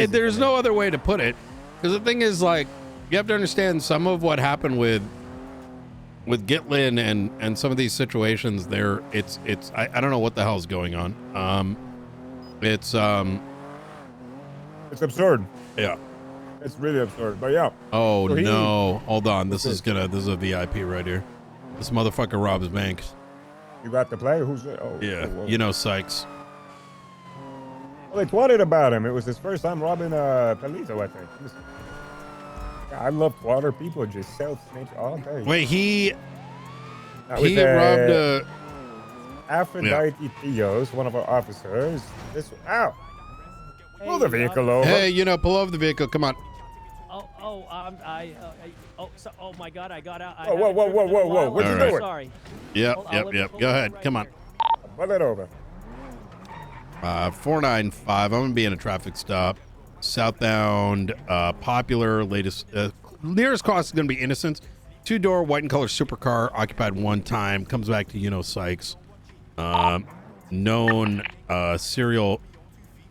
There's no other way to put it, because the thing is, like, you have to understand some of what happened with Gitlin and some of these situations. There, I don't know what the hell's going on. It's absurd. Yeah. It's really absurd, but yeah. Oh, so no. Hold on. This is a VIP right here. This motherfucker robs banks. You got the play? Who's it? Oh, yeah. Oh, you know, Sykes. Well, they tweeted about him. It was his first time robbing Palito, I think. I love water. People just self-snitch all day. Wait, he robbed Aphrodite Theos, one of our officers. Ow! Pull the vehicle over. Hey, you know, pull over the vehicle. Come on. Oh my God, I got out. Whoa! What you doing? Sorry. Yep. Go ahead. Come on. Pull it over. 495. I'm gonna be in a traffic stop. Southbound, popular, latest, nearest cost is gonna be Innocence. 2-door, white and color supercar, occupied one time. Comes back to Yuno Sykes. Known serial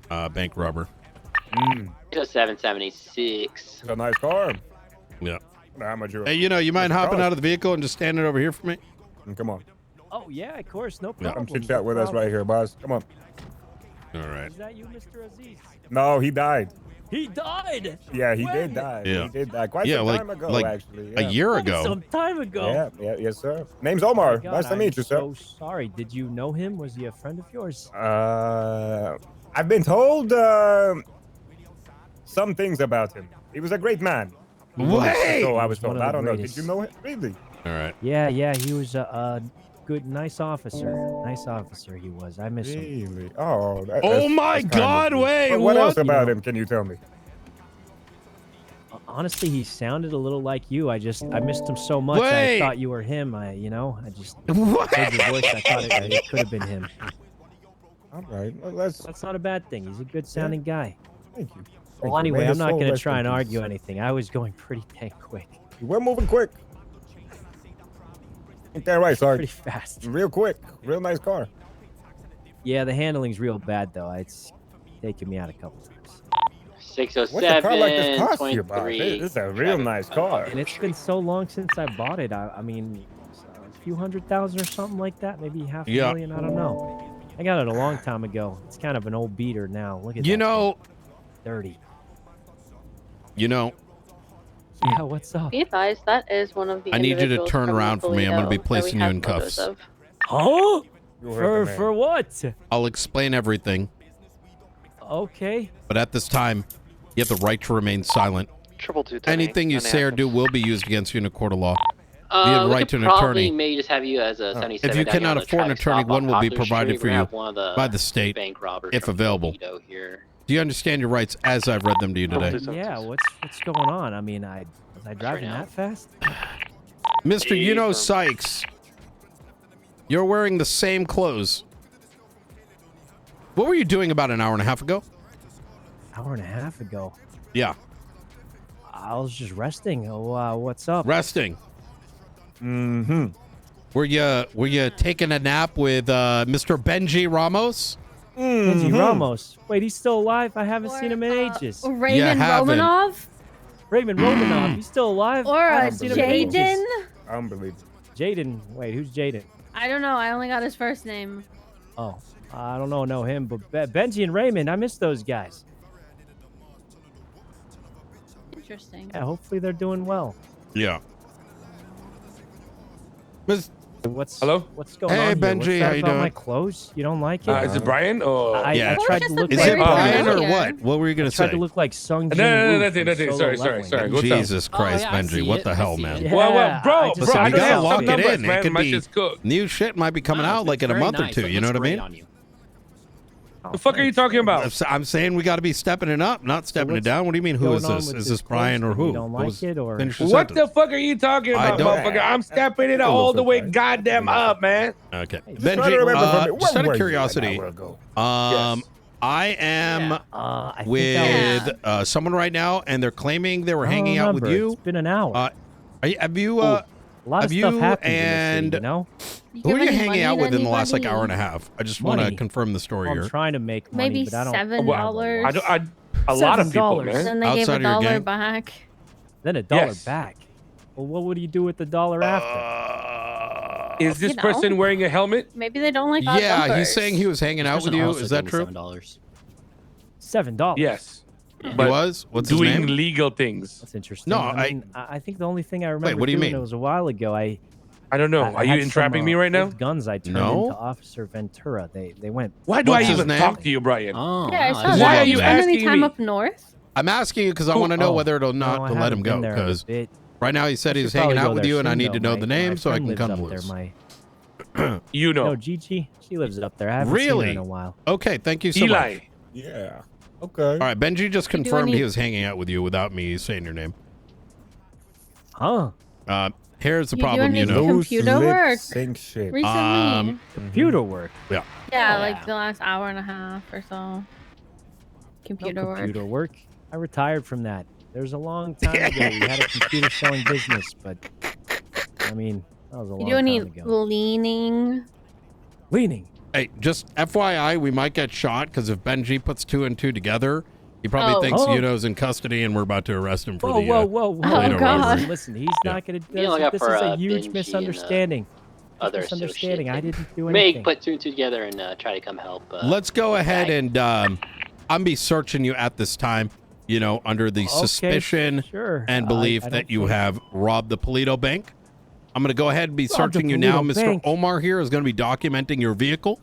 bank robber. 776. It's a nice car. Yeah. How much you? Hey, you know, you mind hopping out of the vehicle and just standing over here for me? Come on. Oh yeah, of course, no problem. Come chit chat with us right here, boss. Come on. All right. Is that you, Mr. Aziz? No, he died. He died. Yeah, he did die. Yeah. He did die quite some time ago, actually. A year ago. Some time ago. Yeah, yes, sir. Name's Omar. God, Nice to meet you, sir. So sorry. Did you know him? Was he a friend of yours? I've been told some things about him. He was a great man. Wait! So I was told. I don't know. greatest. Did you know him? Really? All right. Yeah, he was a good, nice officer. Nice officer he was. I miss him. Really? Oh. Oh my God! Wait. What else about him can you tell me? Honestly, he sounded a little like you. I missed him so much. Wait. I thought you were him. I just What? heard your voice. I thought it could have been him. All right. Well, That's not a bad thing. He's a good sounding guy. Thank you. Well, anyway, I'm not going to try and argue anything. I was going pretty dang quick. We're moving quick. Okay, right, sorry. Pretty fast. Real quick. Real nice car. Yeah, the handling's real bad, though. It's taken me out a couple times. 607. What's a car like this cost you, Bob? 23. This is a real nice car. And it's been so long since I bought it. I mean, a few $100,000 or something like that. Maybe half a million. I don't know. I got it a long time ago. It's kind of an old beater now. Look at that. You know. Dirty. You know. Yeah, what's up? Be advised, that is one of the I need you to individuals turn from around for me. I'm going to be Toledo that placing we you have in photos cuffs. of. Huh? You heard the man. For what? I'll explain everything, Okay. but at this time, you have the right to remain silent. 222. Anything you say or do will be used against you in a court of law. We have the right to an probably attorney. may just have you as a 77 If you down cannot on the afford an traffic attorney, stop one on will be Poplar provided Street. for We're you gonna have one of the by the state, bank robbers if from available. Toledo here. Do you understand your rights as I've read them to you today? Yeah, what's going on? I mean, was I driving that fast? Mr. Yuno Sykes, you're wearing the same clothes. What were you doing about an hour and a half ago? Hour and a half ago. Yeah. I was just resting. Oh, what's up? Resting. Mm-hmm. Were you taking a nap with Mr. Benji Ramos? Benji Ramos. Wait, he's still alive? I haven't seen him in ages. Raymond Romanov? Raymond Romanov. He's still alive? Or I haven't seen him in ages. Jaden? Unbelievable. Jaden. Wait, who's Jaden? I don't know. I only got his first name. Oh, I don't know him, but Benji and Raymond, I miss those guys. Interesting. Yeah, hopefully they're doing well. Yeah. Hello? What's going on Hey, here? Benji, What's that how you about doing? my clothes? You don't like it? Is it Brian or? I tried to look Is like it Brian or what? What were you gonna say? I tried to look like Sung Jin No, Woo nothing. from Solo Sorry. Leveling. What's Jesus up? Christ, Benji, what the hell, man? Yeah, Well, bro, I just- Listen, I you don't gotta have lock some it numbers, in. man. It could My be shit's cooked. new shit might be coming out like in a month or two. You know what I mean? The fuck are you talking about? I'm saying we got to be stepping it up, not stepping it down. What do you mean? Who is this? Is this Brian or who? You don't like it, or What the fuck are you talking about, motherfucker? I'm stepping it all the way goddamn up, man. Okay, try to Benji. remember Just from out me. of curiosity, I am I with someone right now, and they're claiming they were hanging out with you. It's been an hour. Have you? A lot of have stuff you happened in this and city, you know? Who are give you any hanging money out to with in the last like anybody? hour and a half? I just want to Money. confirm the story I'm here. trying to make money, Maybe but I don't. $7. A lot of people, $7. man. Then they gave Outside of your $1 gang? back. Then $1 Yes. back. Well, what would you do with the dollar after? Is this You know. person wearing a helmet? Maybe they don't like odd Yeah, numbers. he's saying he was hanging out with you. also Is that gave me true? $7. $7. Yes. He But was? What's his doing name? legal things. That's interesting. No, I mean, I think the only thing I remember what do you doing, mean? it was a while ago. I don't know. Are you had entrapping some, me right now? old guns I turned No. into Officer Ventura. They went. Why do What's I his even name? talk to you, Brian? Oh, Yeah, I wow, saw didn't that. Why know are Did you you spend any asking time me? up north? I'm asking you because I want to know whether or not no, I to let haven't him been go. there in a Because bit. right now he said I he's should hanging probably out go with there you, and I soon, need to though. know the My name so I friend can lives come up there. loose. You know. No, Gigi, she lives up there. I haven't seen her Really? in a while. Okay, thank you so Eli. much. Yeah. Okay. All right, Benji just You do confirmed any- he was hanging out with you without me saying your name. Huh? Here's the You do problem, any you know. computer Loose lip work? sync shit. Recently? Computer work. Yeah. Yeah, Oh, like yeah. the last hour and a half or so. No Computer work. computer work. I retired from that. There's a long time ago. We had a computer selling business, but I mean, that was a You long do any time ago. leaning? Leaning. Hey, just FYI, we might get shot because if Benji puts 2 and 2 together, he probably Oh. thinks Oh. Yuno's in custody and we're about to arrest him for Whoa, the. whoa, whoa, whoa! Oh, God. Listen, he's Yeah. not gonna. You look out This for, is a Benji huge and, misunderstanding. Other Misunderstanding. I associates. didn't do May anything. put 2 and 2 together and try to come help. Let's go ahead guy. and I'm be searching you at this time, you know, under the Okay, suspicion sure. and I belief don't that you think- have robbed the Polito Bank. I'm going to go ahead and be Robbed the searching you now. Polito Mr. Bank. Omar here is going to be documenting your vehicle.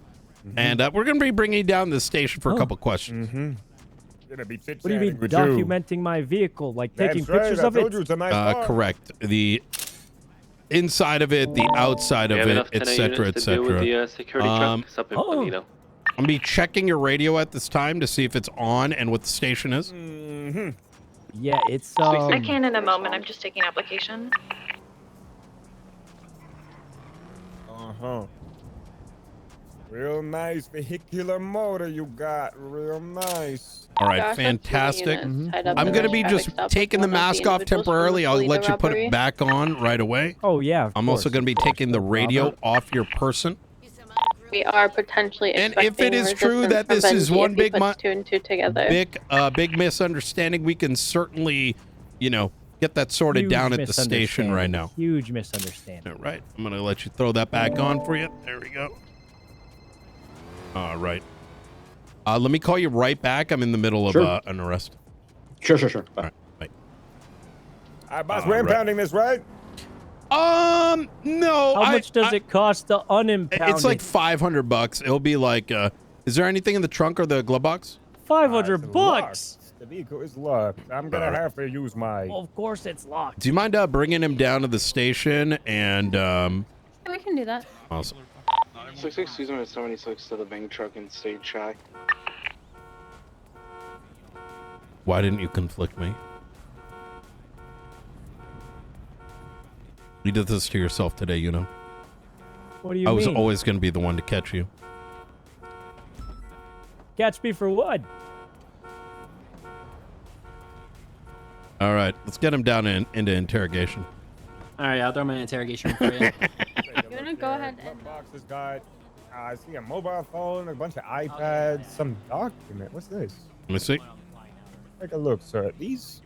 And we're going to be bringing you down to the station for a couple questions. Gonna be What do you mean chit-chatting with documenting my vehicle? Like taking That's right, pictures I of told it? you it's a nice car. Correct. The inside of it, the outside of it, etc., etc. security Um, truck up in oh. Polito. I'm going to be checking your radio at this time to see if it's on and what the station is. Yeah, it's I can in a moment. I'm just taking application. Real nice vehicular motor you got. Real nice. All right, Josh, fantastic. that's 2 units tied up I'm in going to the be traffic just stop with taking the one of mask off individuals from the temporarily. I'll Polito let you put robbery. it back on right away. Oh yeah. I'm also going to be taking the radio off your person. We are potentially And if expecting it is true resistance that from this is Benji one if he big puts 2 and 2 together. big misunderstanding, we can certainly, you know, get that sorted Huge down at the station right now. Huge misunderstanding. All right, I'm going to let you throw that back on for you. There we go. All right. Let me call you right back. I'm in the middle of Sure. an arrest. Sure. All right, bye. All right, boss, All we're right. impounding this, right? No. How much does it cost to unimpound It's like it? $500. It'll be like, is there anything in the trunk or the glove box? $500 It's bucks. locked. The vehicle is locked. I'm gonna have to use my. Well, of course it's locked. Do you mind bringing him down to the station and Yeah, we can do that. awesome. 66 unit 76 to the bank truck in State Shy. Why didn't you conflict me? You did this to yourself today, you know. What do you I mean? was always going to be the one to catch you. Catch me for what? All right, let's get him down into interrogation. All right, I'll throw my interrogation for you. You wanna go ahead and- Boxes got. I see a mobile phone, a bunch of iPads, some document. What's this? Let me see. Take a look, sir. These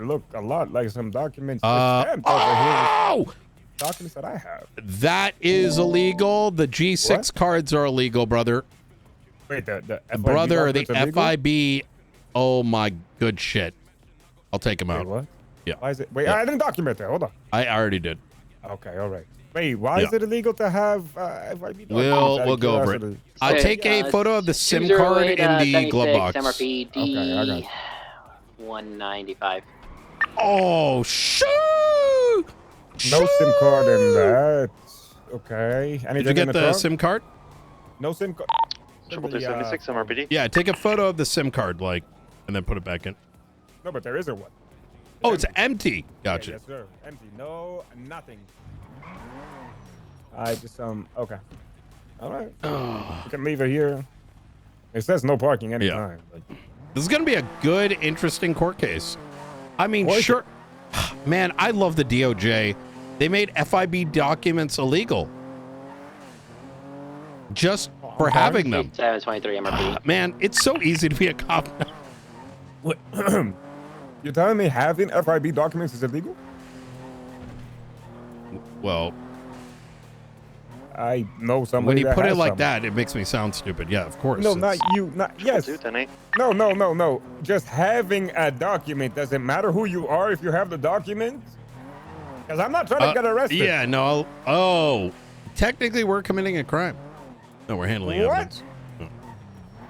look a lot like some documents. Stamped over here. Oh, Documents that I have. that is illegal. The G6 What? cards are illegal, brother. Wait, the FIB Brother, the documents are legal? FIB. Oh my good shit. I'll take him Wait, out. what? Yeah. Why is it? Wait, Yeah. I didn't document that. Hold on. I already did. Okay, all right. Wait, why is Yeah. it illegal to have FIB documents? We'll Out of go over it. curiosity. I'll Okay, take a photo of the SIM card in the glove box. MRPD Okay, I got it. 195. Oh, shoot! No SIM card in that. Okay. Anything Did you in get the the trunk? SIM card? No SIM card. Triple 276 MRPD. Yeah, take a photo of the SIM card, like, and then put it back in. No, but there isn't one. Oh, it's empty. Gotcha. Yes, sir. Empty. No, nothing. I just okay. All right. You can leave it here. It says no parking anytime. But This is going to be a good, interesting court case. I mean, Court sure. Man, I love the DOJ. They made FIB documents illegal. just for having them. 723 MRP. Man, it's so easy to be a cop now. What? You're telling me having FIB documents is illegal? Well, I know somebody when you that put it has like some. that, it makes me sound stupid. Yeah, of course. No, it's- not you. Not yes. No. Just having a document doesn't matter who you are if you have the document. Because I'm not trying to get arrested. Yeah, no. Oh, technically, we're committing a crime. No, we're handling What? evidence.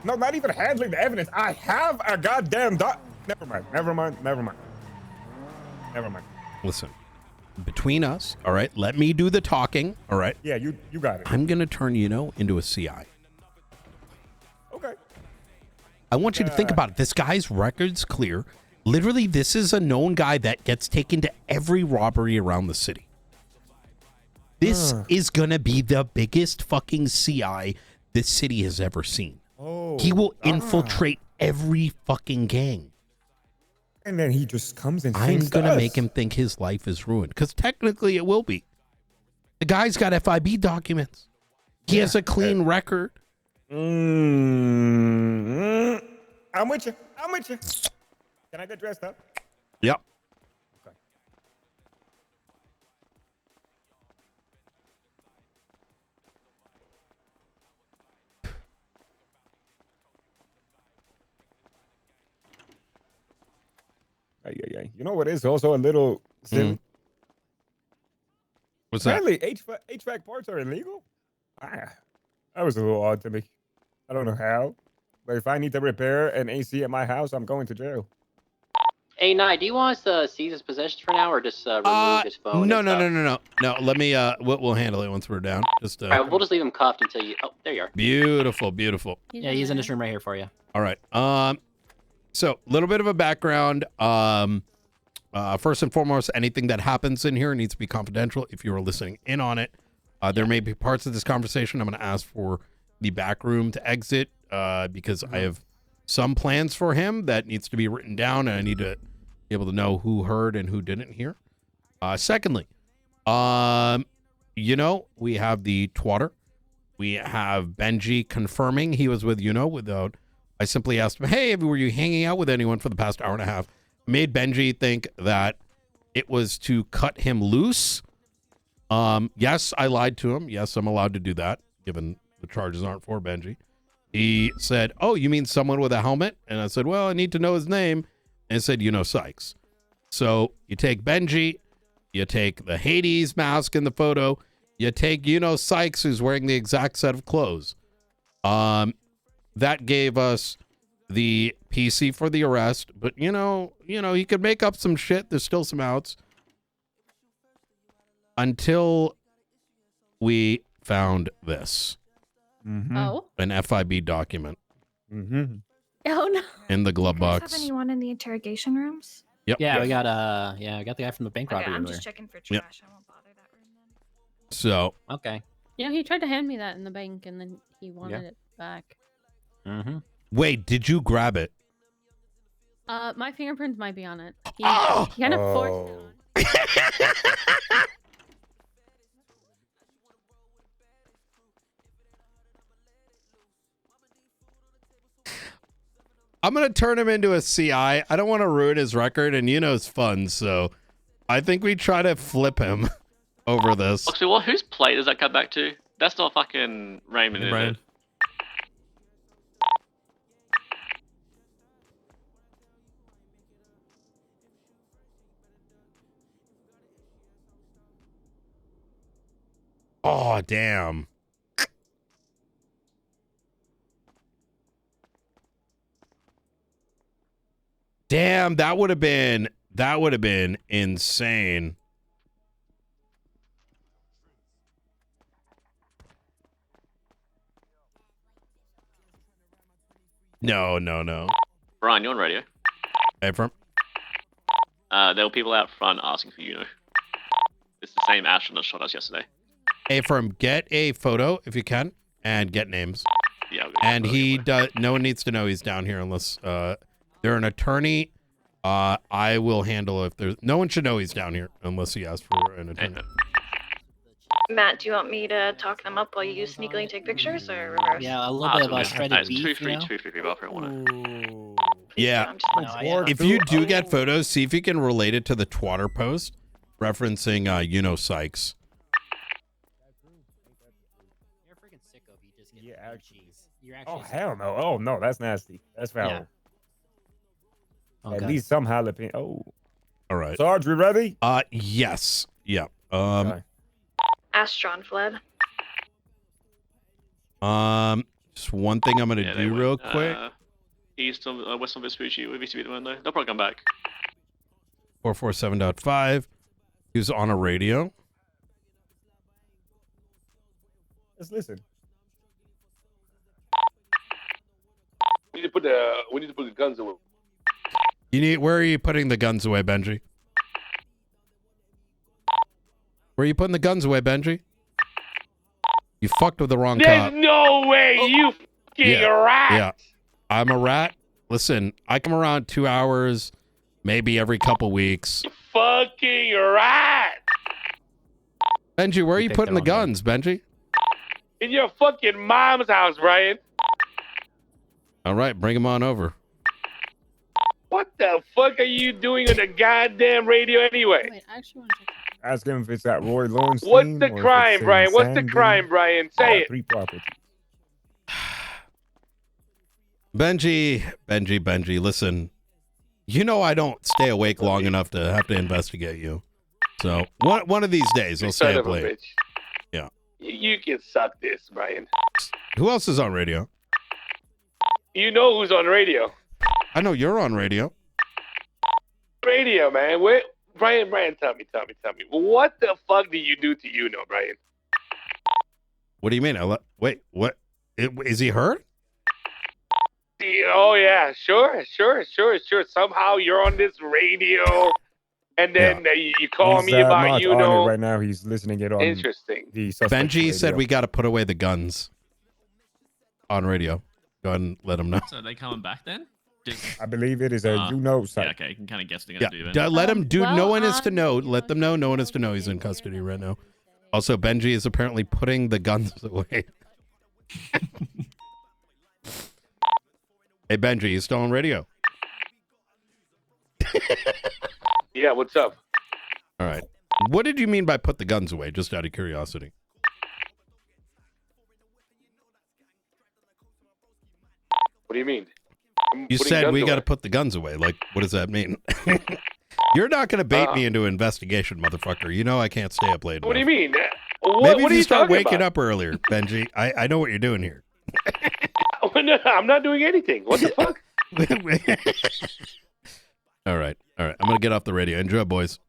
No, not even handling the evidence. I have a goddamn Never mind. Listen, between us, all right, let me do the talking, all right? Yeah, you got it. I'm going to turn Yuno into a CI. Okay. I want you to think about it. This guy's record's clear. Literally, this is a known guy that gets taken to every robbery around the city. This is going to be the biggest fucking CI this city has ever seen. Oh. He will infiltrate every fucking gang. And then he just comes and I'm sings going to us. make him think his life is ruined. Because technically it will be. The guy's got FIB documents. He has a clean record. I'm with you. Can I get dressed up? Yep. You know what is also a little silly? What's that? Apparently, HVAC parts are illegal? That was a little odd to me. I don't know how. But if I need to repair an AC at my house, I'm going to jail. Hey, Nye, do you want us to seize his possessions for now, or just remove his phone? No. and stuff? No, let me, we'll handle it once we're down. Just, All right, we'll just leave him cuffed until you. Oh, there you are. Beautiful. Yeah, he's in this room right here for you. All right. So a little bit of a background. First and foremost, anything that happens in here needs to be confidential. If you are listening in on it, there may be parts of this conversation I'm going to ask for the back room to exit because I have some plans for him that needs to be written down, and I need to be able to know who heard and who didn't hear. Secondly, we have the twatter. We have Benji confirming he was with Yuno without. I simply asked him, hey, were you hanging out with anyone for the past hour and a half? Made Benji think that it was to cut him loose. Yes, I lied to him. Yes, I'm allowed to do that, given the charges aren't for Benji. He said, oh, you mean someone with a helmet? And I said, well, I need to know his name. And it said, Yuno Sykes. So you take Benji, you take the Hades mask in the photo, you take Yuno Sykes, who's wearing the exact set of clothes. That gave us the PC for the arrest, but you know, he could make up some shit. There's still some outs until we found this. Oh. An FIB document. Oh no. In the glove Do you guys box. have anyone in the interrogation rooms? Yep. Yeah, we got I got the guy from the bank Okay, robbery I'm earlier. just checking for trash. I won't bother that room then. So. Okay. You know, he tried to hand me that in the bank, and then he wanted it back. Wait, did you grab it? My fingerprints might be on it. He kind of forced it on. I'm going to turn him into a CI. I don't want to ruin his record, and Yuno's fun, so I think we try to flip him over this. Actually, well, whose plate does that come back to? That's not fucking Raymond, is it? Oh, damn. Damn, that would have been insane. No. Brian, you're on radio. Hey, from There were people out front asking for Yuno. It's the same astronaut shot us yesterday. Hey, from get a photo if you can, and get names. Yeah. And he does. No one needs to know he's down here unless they're an attorney. I will handle if there's. No one should know he's down here unless he asks for an attorney. Matt, do you want me to talk them up while you sneakily take pictures, or reverse? Yeah, a little bit of a shredded beef, Two you know? free people if you want it. Yeah. I'm just No, yeah. If you do get photos, see if you can relate it to the Twatter post referencing Yuno Sykes. You're a freaking sicko if you just get Yeah, no actually. cheese. You're Oh, actually hell no. Oh, no, that's nasty. That's foul. Yeah. Oh, At God. least some jalapeno. Oh. All right. Sarge, we ready? Yes. Yeah. Okay. Astron fled. Just one thing I'm gonna do real quick. East on west on Vespucci with VCB at the moment though. They'll probably come back. 447.5. He was on a radio. Let's listen. We need to put the guns away. Where are you putting the guns away, Benji? Where are you putting the guns away, Benji? You fucked with the wrong There's cop. no way you fucking rat. Yeah. I'm a rat. Listen, I come around 2 hours, maybe every couple weeks. Fucking rat. Benji, where are you putting the guns, Benji? In your fucking mom's house, Brian. All right, bring him on over. What the fuck are you doing on the goddamn radio anyway? Wait, I actually want to check. Ask him if it's at Roy Lawrence. What's the crime, Brian? What's the crime, Brian? Say it. 3 properties. Benji, listen. You know I don't stay awake long enough to have to investigate you. So one of these days I'll stay Son up of a late. bitch. Yeah. You can suck this, Brian. Who else is on radio? You know who's on radio. I know you're on radio. Radio, man. Wait, Brian, tell me. What the fuck did you do to Yuno, Brian? What do you mean? Wait, what? Is he hurt? Oh, yeah. Sure. Somehow you're on this radio, and then you call me about not Yuno. on it right now. He's listening it on. Interesting. The suspect's Benji radio. said we got to put away the guns on radio. Go ahead and let him know. So are they coming back then? I believe it is a Yuno site. Yeah, okay, you can kind of guess what they're Yeah, gonna do then. let him do. No one is to know. Let them know. No one is to know he's in custody right now. Also, Benji is apparently putting the guns away. Hey, Benji, you still on radio? Yeah, what's up? All right. What did you mean by put the guns away? Just out of curiosity. What do you mean? You said we got to put the guns away. Like, what does that mean? You're not going to bait me into investigation, motherfucker. You know I can't stay up late. What do you mean? Maybe what if are you start talking waking about? up earlier, Benji. I know what you're doing here. No, I'm not doing anything. What the fuck? All right. I'm going to get off the radio. Enjoy, boys.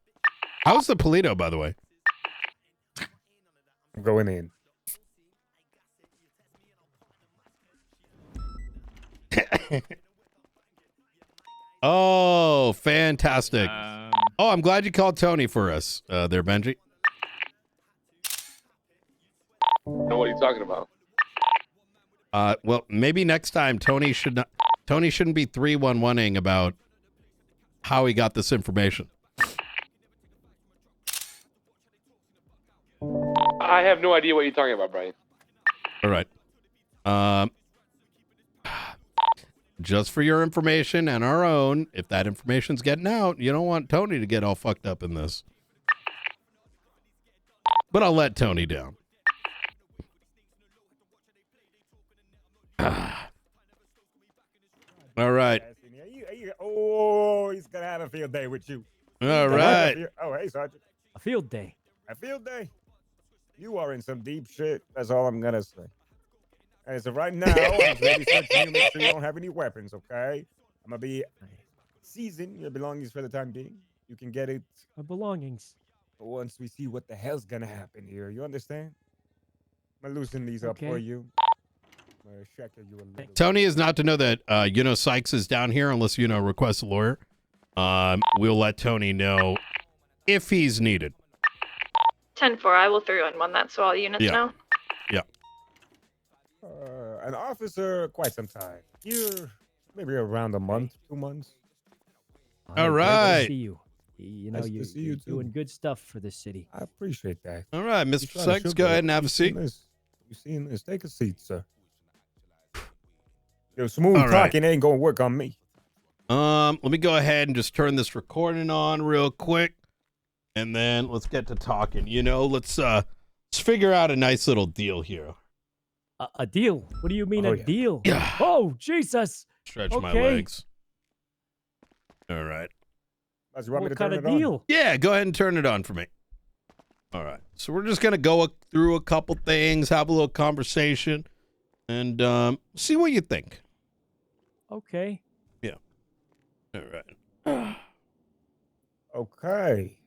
How's the Polito, by the way? I'm going in. Oh, fantastic. Oh, I'm glad you called Tony for us there, Benji. Know what are you talking about? Well, maybe next time Tony shouldn't be 311ing about how he got this information. I have no idea what you're talking about, Brian. All right. Just for your information and our own, if that information's getting out, you don't want Tony to get all fucked up in this. But I'll let Tony down. All right. Oh, he's gonna have a field day with you. All right. Oh, hey, Sergeant. A field day. A field day. You are in some deep shit. That's all I'm gonna say. As of right now, I'm ready to you. Make sure you don't have any weapons, okay? I'm gonna be seizing your belongings for the time being. You can get it. My belongings. But once we see what the hell's gonna happen here, you understand? I'm gonna loosen these up for you. I'm gonna shackle you a little. Tony is not to know that Yuno Sykes is down here unless Yuno requests a lawyer. We'll let Tony know if he's needed. 10-4, I will 3-1 that, so all units know. Yeah. An officer, quite some time. Here, maybe around a month, 2 months. All right. See you. You know, Nice to see you you're too. doing good stuff for the city. I appreciate that. All right, You Mr. try to Sykes, go sugarcoat ahead and have a You seat. seen this? Take a seat, sir. Yo, smooth All right. talking ain't gonna work on me. Let me go ahead and just turn this recording on real quick, and then let's get to talking. You know, let's figure out a nice little deal here. A deal? What do you mean Oh, a yeah. deal? Yeah. Oh, Jesus. Stretch my Okay. legs. All right. You want me What to kind turn of it on? deal? Yeah, go ahead and turn it on for me. All right. So we're just gonna go through a couple things, have a little conversation, and see what you think. Okay. All right. Okay.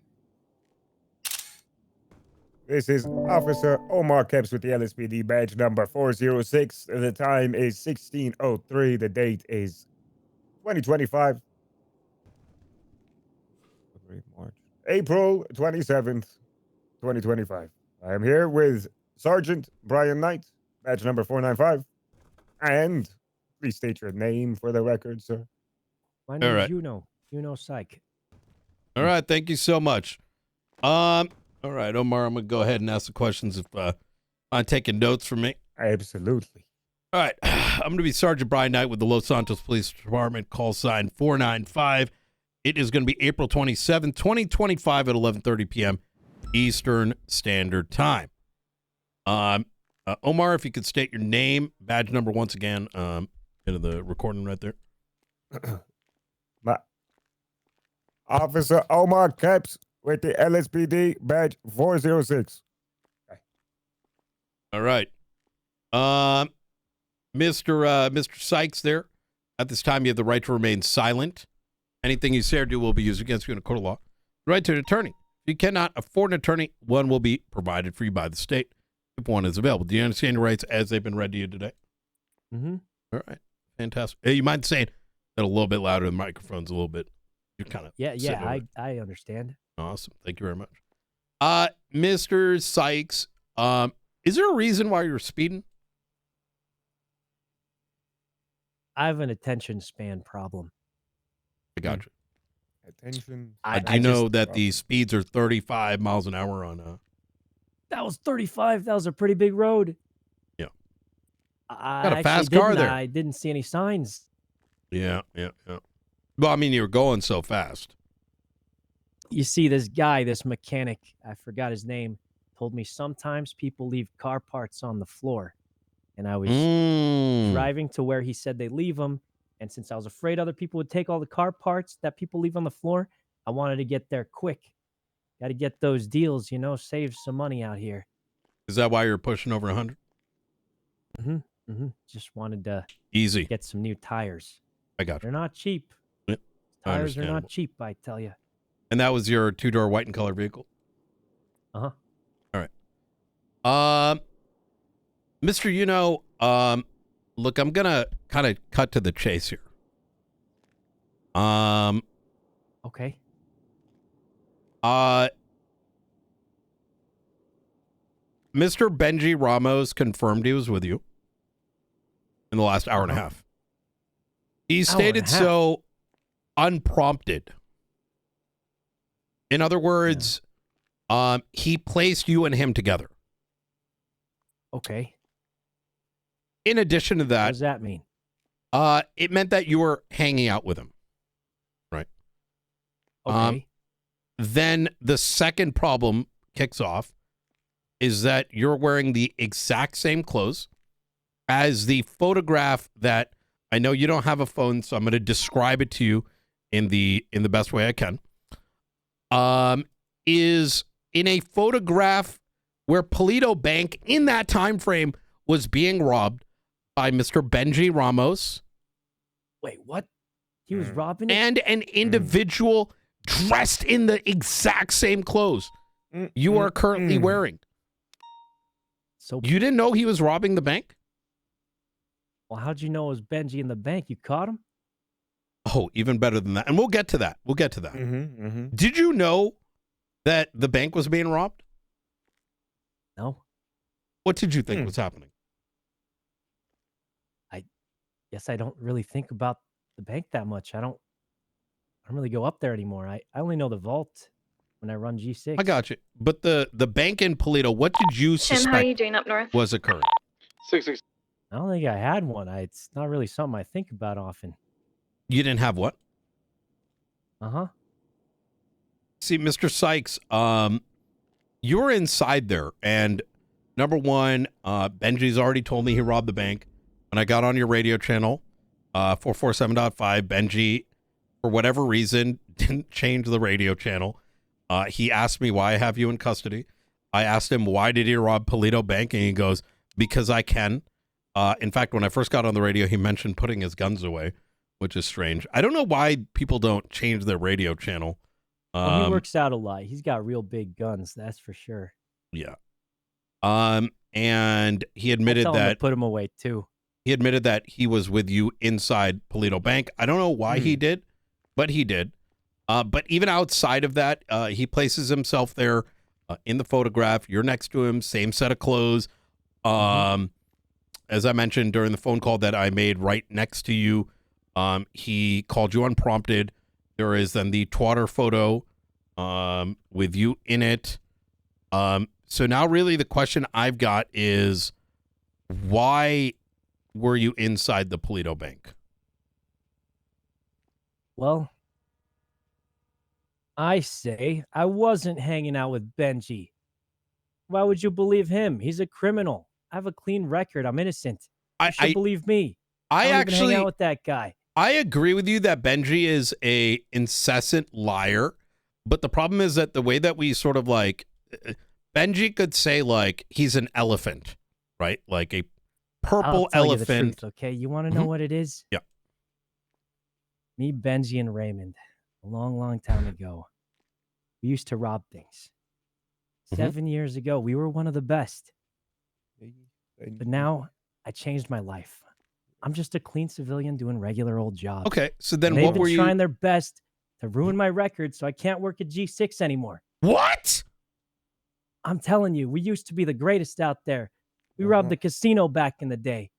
This is Officer Omar Kepps with the LSPD badge number 406. The time is 16:03. The date is 2025. March. April 27th, 2025. I am here with Sergeant Brian Knight, badge number 495. And please state your name for the record, sir. My name right. is Yuno. Yuno Psych. All right. Thank you so much. All right, Omar, I'm gonna go ahead and ask the questions if I'm taking notes for me. Absolutely. All right. I'm going to be Sergeant Brian Knight with the Los Santos Police Department, call sign 495. It is going to be April 27th, 2025 at 11:30 p.m. Eastern Standard Time. Omar, if you could state your name, badge number once again, into the recording right there. My Officer Omar Kepps with the LSPD badge 406. All right. Mr. Sykes there. At this time, you have the right to remain silent. Anything you say or do will be used against you in a court of law. Right to an attorney. If you cannot afford an attorney, one will be provided for you by the state if one is available. Do you understand your rights as they've been read to you today? Mm-hmm. All right. Fantastic. Hey, you mind saying that a little bit louder? The microphone's a little bit. You're kind of. Yeah, I understand. Awesome. Thank you very much. Mr. Sykes, is there a reason why you're speeding? I have an attention span problem. I got you. Attention. I do know that the speeds are 35 miles an hour on. That was 35. That was a pretty big road. Yeah. I Got a actually fast car didn't. there. I didn't see any signs. Yeah. Well, I mean, you were going so fast. You see, this guy, this mechanic, I forgot his name, told me sometimes people leave car parts on the floor. And I was driving to where he said they leave them. And since I was afraid other people would take all the car parts that people leave on the floor, I wanted to get there quick. Got to get those deals, save some money out here. Is that why you're pushing over 100? Just wanted to Easy. get some new tires. I got you. They're not cheap. Yep. Tires are Understandable. not cheap, I tell you. And that was your two-door white and color vehicle? Uh-huh. All right. Mr. Yuno, look, I'm going to kind of cut to the chase here. Okay. Mr. Benji Ramos confirmed he was with you in the last hour and a half. He stated so unprompted. In other words, he placed you and him together. Okay. In addition to that, What does that mean? it meant that you were hanging out with him. Right. Okay. Then the second problem kicks off is that you're wearing the exact same clothes as the photograph that I know you don't have a phone, so I'm going to describe it to you in the best way I can. Is in a photograph where Polito Bank in that time frame was being robbed by Mr. Benji Ramos. Wait, what? He was robbing it? And an individual dressed in the exact same clothes you are currently wearing. So you didn't know he was robbing the bank? Well, how'd you know it was Benji in the bank? You caught him? Oh, even better than that. And we'll get to that. Did you know that the bank was being robbed? No. What did you think was happening? I guess I don't really think about the bank that much. I don't don't really go up there anymore. I only know the vault when I run G6. I got you. But the bank in Polito, what did you Tim, suspect how are you doing up north? was occurring? 6-6. I don't think I had one. It's not really something I think about often. You didn't have what? Uh-huh. See, Mr. Sykes, you were inside there, and number one, Benji's already told me he robbed the bank. When I got on your radio channel, 447.5, Benji, for whatever reason, didn't change the radio channel. He asked me why I have you in custody. I asked him, why did he rob Polito Bank? And he goes, because I can. In fact, when I first got on the radio, he mentioned putting his guns away, which is strange. I don't know why people don't change their radio channel. Well, he works out a lot. He's got real big guns, that's for sure. Yeah. And he admitted I'll tell him that to put him away too. he admitted that he was with you inside Polito Bank. I don't know why he did, but he did. But even outside of that, he places himself there in the photograph. You're next to him, same set of clothes. As I mentioned during the phone call that I made right next to you, he called you unprompted. There is then the twatter photo with you in it. So now really the question I've got is, why were you inside the Polito Bank? Well, I say I wasn't hanging out with Benji. Why would you believe him? He's a criminal. I have a clean record. I'm innocent. You should believe me. I don't even actually hang out with that guy. I agree with you that Benji is a incessant liar, but the problem is that the way that we sort of like, Benji could say like he's an elephant, right? Like a purple I'll tell you the elephant. truth, okay, you want to know what it is? Yeah. Me, Benji, and Raymond, a long, long time ago, we used to rob things. 7 years ago, we were one of the best. But now, I changed my life. I'm just a clean civilian doing regular old jobs. Okay, so then And what they've were been you trying their best to ruin my record, so I can't work at G6 anymore. What? I'm telling you, we used to be the greatest out there. We robbed the casino back in the day.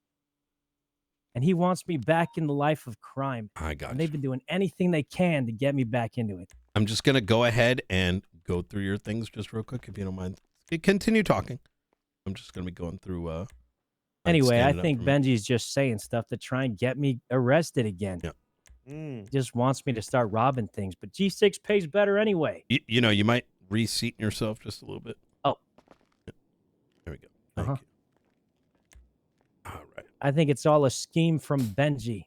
And he wants me back in the life of crime. I got And they've been doing anything they can to get me back into it. I'm just going to go ahead and go through your things just real quick, if you don't mind. Continue talking. I'm just going to be going through. Anyway, I think Benji's just saying stuff to try and get me arrested again. Yeah. He just wants me to start robbing things. But G6 pays better anyway. You know, you might reseat yourself just a little bit. Oh. Yeah. There we go. Thank you. All right. I think it's all a scheme from Benji.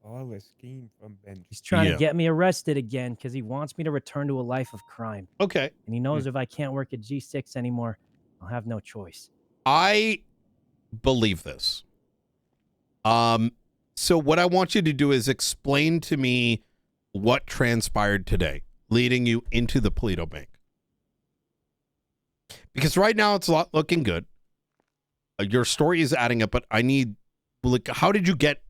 All a scheme from Benji. He's trying to get me arrested again because he wants me to return to a life of crime. Okay. And he knows if I can't work at G6 anymore, I'll have no choice. I believe this. So what I want you to do is explain to me what transpired today, leading you into the Polito Bank. Because right now it's looking good. Your story is adding up, but I need, like, how did you get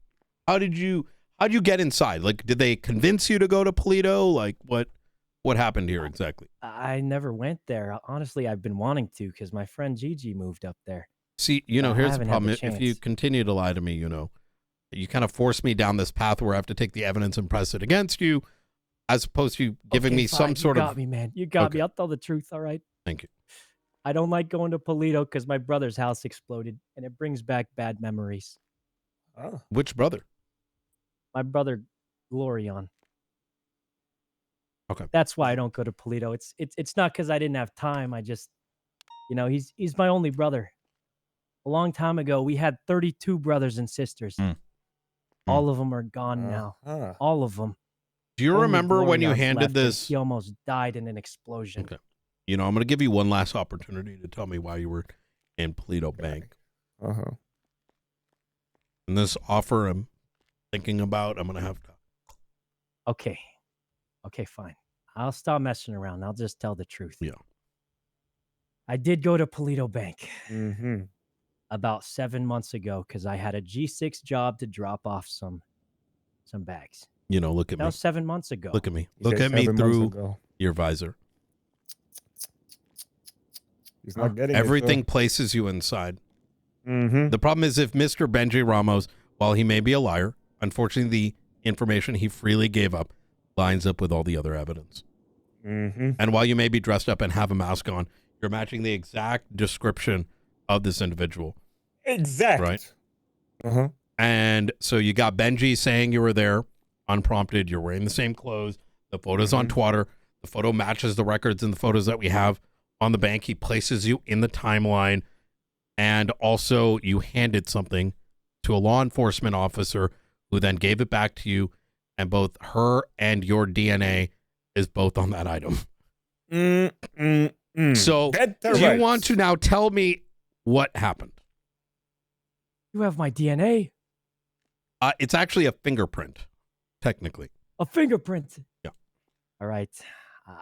inside? Like, did they convince you to go to Polito? Like, what happened here exactly? I never went there. Honestly, I've been wanting to because my friend Gigi moved up there. See, you know, here's the haven't had problem. the If you chance. continue to lie to me, you know, you kind of force me down this path where I have to take the evidence and press it against you, as opposed to giving me some sort You of. got me, man. You got me. I'll tell the truth. All right. Thank you. I don't like going to Polito because my brother's house exploded and it brings back bad memories. Oh. Which brother? My brother, Glorion. Okay. That's why I don't go to Polito. It's not because I didn't have time. I just, you know, he's my only brother. A long time ago, we had 32 brothers and sisters. All of them are gone now. All of them. Do you Only remember when you Glorion's handed left, and this? He almost died in an explosion. Okay. You know, I'm going to give you one last opportunity to tell me why you were in Polito Bank. And this offer I'm thinking about, I'm going to have to. Okay. Okay, fine. I'll stop messing around. I'll just tell the truth. Yeah. I did go to Polito Bank Mm-hmm. about 7 months ago because I had a G6 job to drop off some bags. You know, look at That me. was 7 months ago. Look at me. He Look said at me 7 months through ago. your visor. He's not getting Everything places you inside. Mm-hmm. The problem is if Mr. Benji Ramos, while he may be a liar, unfortunately the information he freely gave up, lines up with all the other evidence. Mm-hmm. And while you may be dressed up and have a mask on, you're matching the exact description of this individual. Exact. Right? Uh-huh. And so you got Benji saying you were there unprompted. You're wearing the same clothes. The photo's on Twitter. The photo matches the records and the photos that we have on the bank. He places you in the timeline. And also you handed something to a law enforcement officer who then gave it back to you. And both her and your DNA is both on that item. So do you want to now tell me what happened? You have my DNA. It's actually a fingerprint, technically. A fingerprint. Yeah. All right.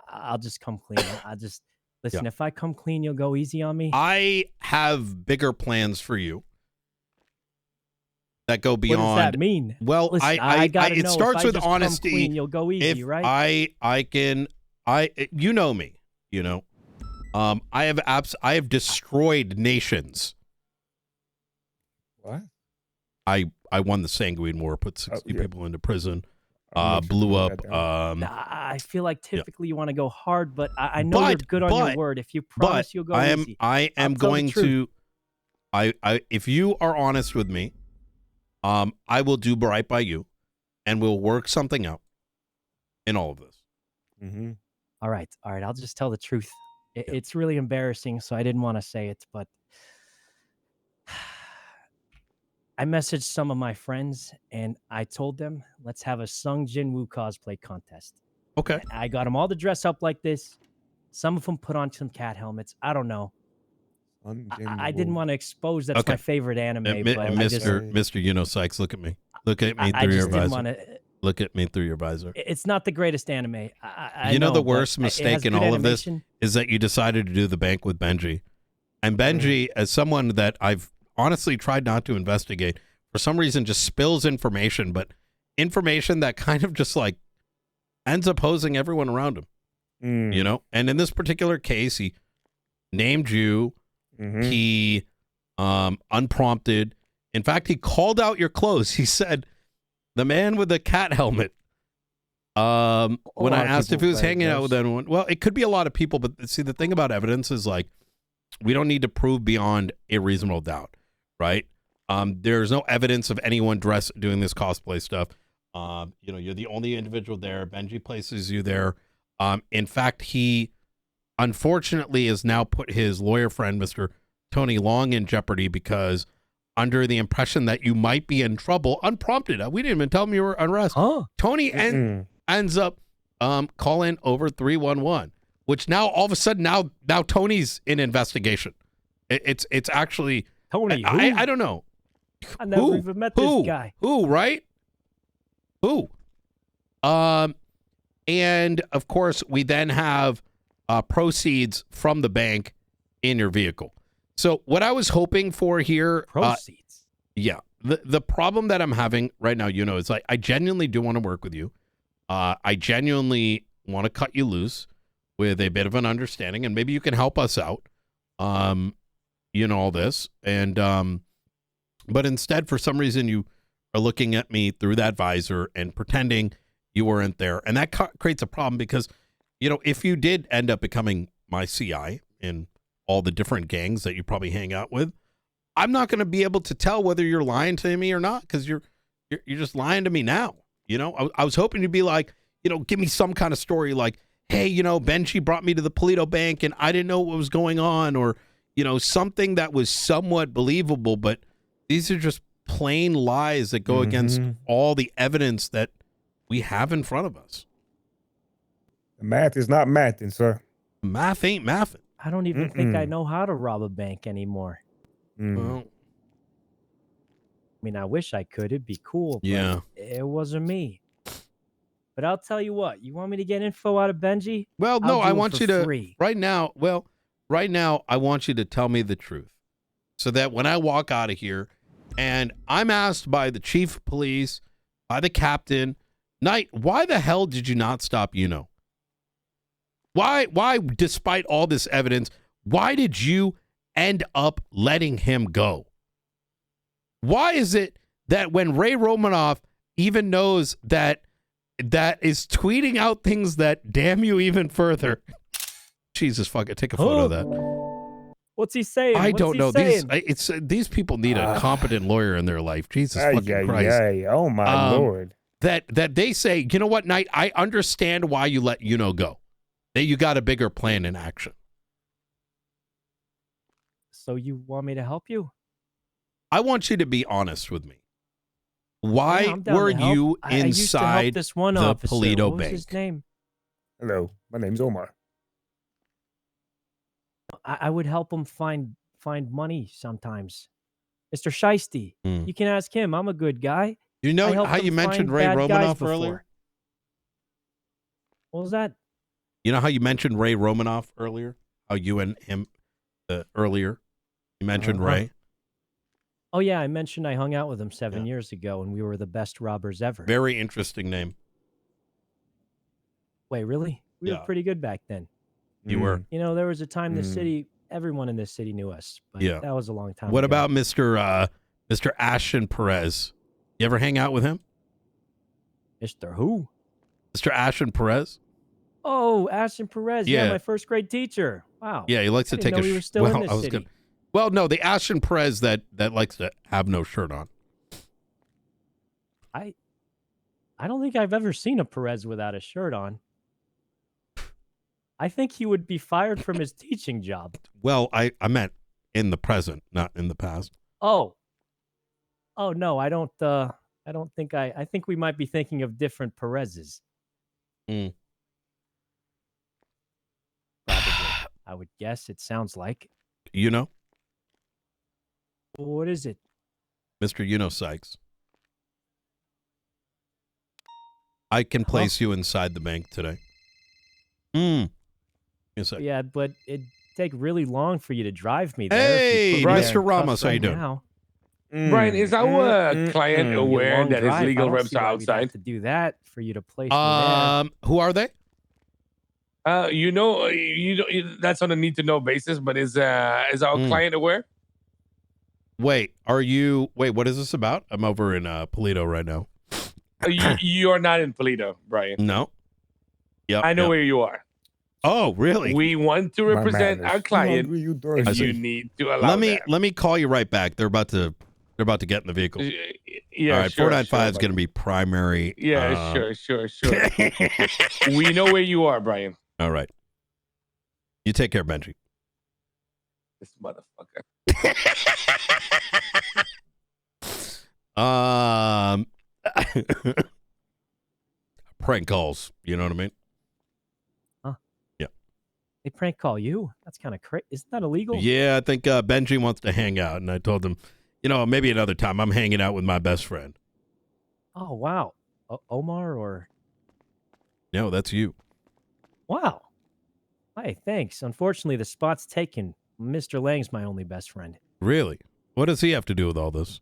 I'll just come clean. I'll just listen. If I come clean, you'll go easy on me. I have bigger plans for you that go beyond. What does that mean? Well, listen, it starts with honesty. Clean, you'll go easy, if right? You know me. You know, I have destroyed nations. What? I won the Sanguine War, put 60 people into prison, blew up. I feel like typically you want to go hard, but I know you're good on your word. If you promise you'll go easy. I am going to. If you are honest with me, I will do right by you, and we'll work something out in all of this. Mm-hmm. All right. I'll just tell the truth. It's really embarrassing, so I didn't want to say it, but I messaged some of my friends, and I told them, let's have a Sung Jin Woo cosplay contest. Okay. I got them all to dress up like this. Some of them put on some cat helmets. I don't know. I didn't want to expose that's my favorite anime. But Mr. Yuno Sykes, look at me. Look at me through your visor. Look at me through your visor. It's not the greatest anime. You know the worst mistake in all of this is that you decided to do the bank with Benji. And Benji, as someone that I've honestly tried not to investigate, for some reason just spills information, but information that kind of just like ends up hosing everyone around him. You know? And in this particular case, he named you. He unprompted. In fact, he called out your clothes. He said, the man with the cat helmet. When I asked if he was hanging out with anyone, well, it could be a lot of people, but see, the thing about evidence is like, we don't need to prove beyond a reasonable doubt, right? There's no evidence of anyone doing this cosplay stuff. You know, you're the only individual there. Benji places you there. In fact, he unfortunately has now put his lawyer friend, Mr. Tony Long, in jeopardy because under the impression that you might be in trouble, unprompted. We didn't even tell him you were on arrest. Tony ends up calling over 311, which now all of a sudden now Tony's in investigation. It's actually Tony. I don't know. I never even met this guy. Right? Who? And of course we then have proceeds from the bank in your vehicle. So what I was hoping for here, proceeds. The problem that I'm having right now, you know, is I genuinely do want to work with you. I genuinely want to cut you loose with a bit of an understanding, and maybe you can help us out. You know, all this, and but instead, for some reason, you are looking at me through that visor and pretending you weren't there, and that creates a problem because, you know, if you did end up becoming my CI in all the different gangs that you probably hang out with, I'm not going to be able to tell whether you're lying to me or not because you're just lying to me now. You know, I was hoping to be like, you know, give me some kind of story like, hey, you know, Benji brought me to the Polito Bank and I didn't know what was going on, or, you know, something that was somewhat believable. But these are just plain lies that go against all the evidence that we have in front of us. The math is not mathing, sir. Math ain't mathing. I don't even think I know how to rob a bank anymore. Well, I mean, I wish I could. It'd be cool. But yeah. It wasn't me. But I'll tell you what. You want me to get info out of Benji? Well, no, I want you to free. right now. Well, right now, I want you to tell me the truth, so that when I walk out of here, and I'm asked by the chief of police, by the captain, Knight, why the hell did you not stop Yuno? Why, despite all this evidence, why did you end up letting him go? Why is it that when Ray Romanoff even knows that that is tweeting out things that damn you even further. Jesus fuck it, take a photo of that. What's he saying? I What's don't he know. saying? These people need a competent lawyer in their life. Jesus fucking Christ. Oh my Lord. That they say, you know what, Knight, I understand why you let Yuno go. That you got a bigger plan in action. So you want me to help you? I want you to be honest with me. Why Yeah, I'm down were to help. you I used to help inside this one the officer. Polito What was Bank? his name? Hello, my name's Omar. I would help him find money sometimes. Mr. Shiesty, you can ask him. I'm a good guy. You I know helped how him you mentioned find Ray bad guys Romanoff before. earlier? What was that? You know how you mentioned Ray Romanoff earlier? How you and him earlier? You mentioned Ray? Oh, yeah, I mentioned I hung out with him 7 years ago, and we were the best robbers ever. Very interesting name. Wait, really? We were Yeah. pretty good back then. You were. You know, there was a time the city, everyone in this city knew us, but Yeah. that was a long time What ago. about Mr. Ashton Perez? You ever hang out with him? Mr. Who? Mr. Ashton Perez? Oh, Ashton Perez. Yeah, Yeah. my first grade teacher. Wow. Yeah, he likes to I take didn't a know we were still in this city. Well, no, the Ashton Perez that likes to have no shirt on. I don't think I've ever seen a Perez without a shirt on. I think he would be fired from his teaching job. Well, I meant in the present, not in the past. Oh. Oh no, I don't think I think we might be thinking of different Perez's. Mm. Probably. I would guess it sounds like. You know? What is it? Mr. Yuno Sykes. I can place you inside the bank today. Yes, Yeah, but it'd take really long for you to drive me there. Hey, Mr. Ramos, how you doing? Now. Brian, is our client aware that his legal reps are outside? To do that for you to place me there. Who are they? You know, that's on a need to know basis. But is our client aware? Wait, what is this about? I'm over in Polito right now. You are not in Polito, Brian. No. Yeah, I know where you are. Oh, really? We want to represent our client. I If see. you need to allow Let me call you right back. They're about to get in the vehicle. Yeah, all right, sure, 495 is going to be primary. Yeah, sure. We know where you are, Brian. All right. You take care, Benji. This motherfucker. Prank calls. You know what I mean? Huh? Yeah. They prank call you? That's kind of crazy. Isn't that illegal? Yeah, I think Benji wants to hang out, and I told him, maybe another time. I'm hanging out with my best friend. Oh, wow. Omar or? No, that's you. Wow. Hey, thanks. Unfortunately, the spot's taken. Mr. Lang's my only best friend. Really? What does he have to do with all this?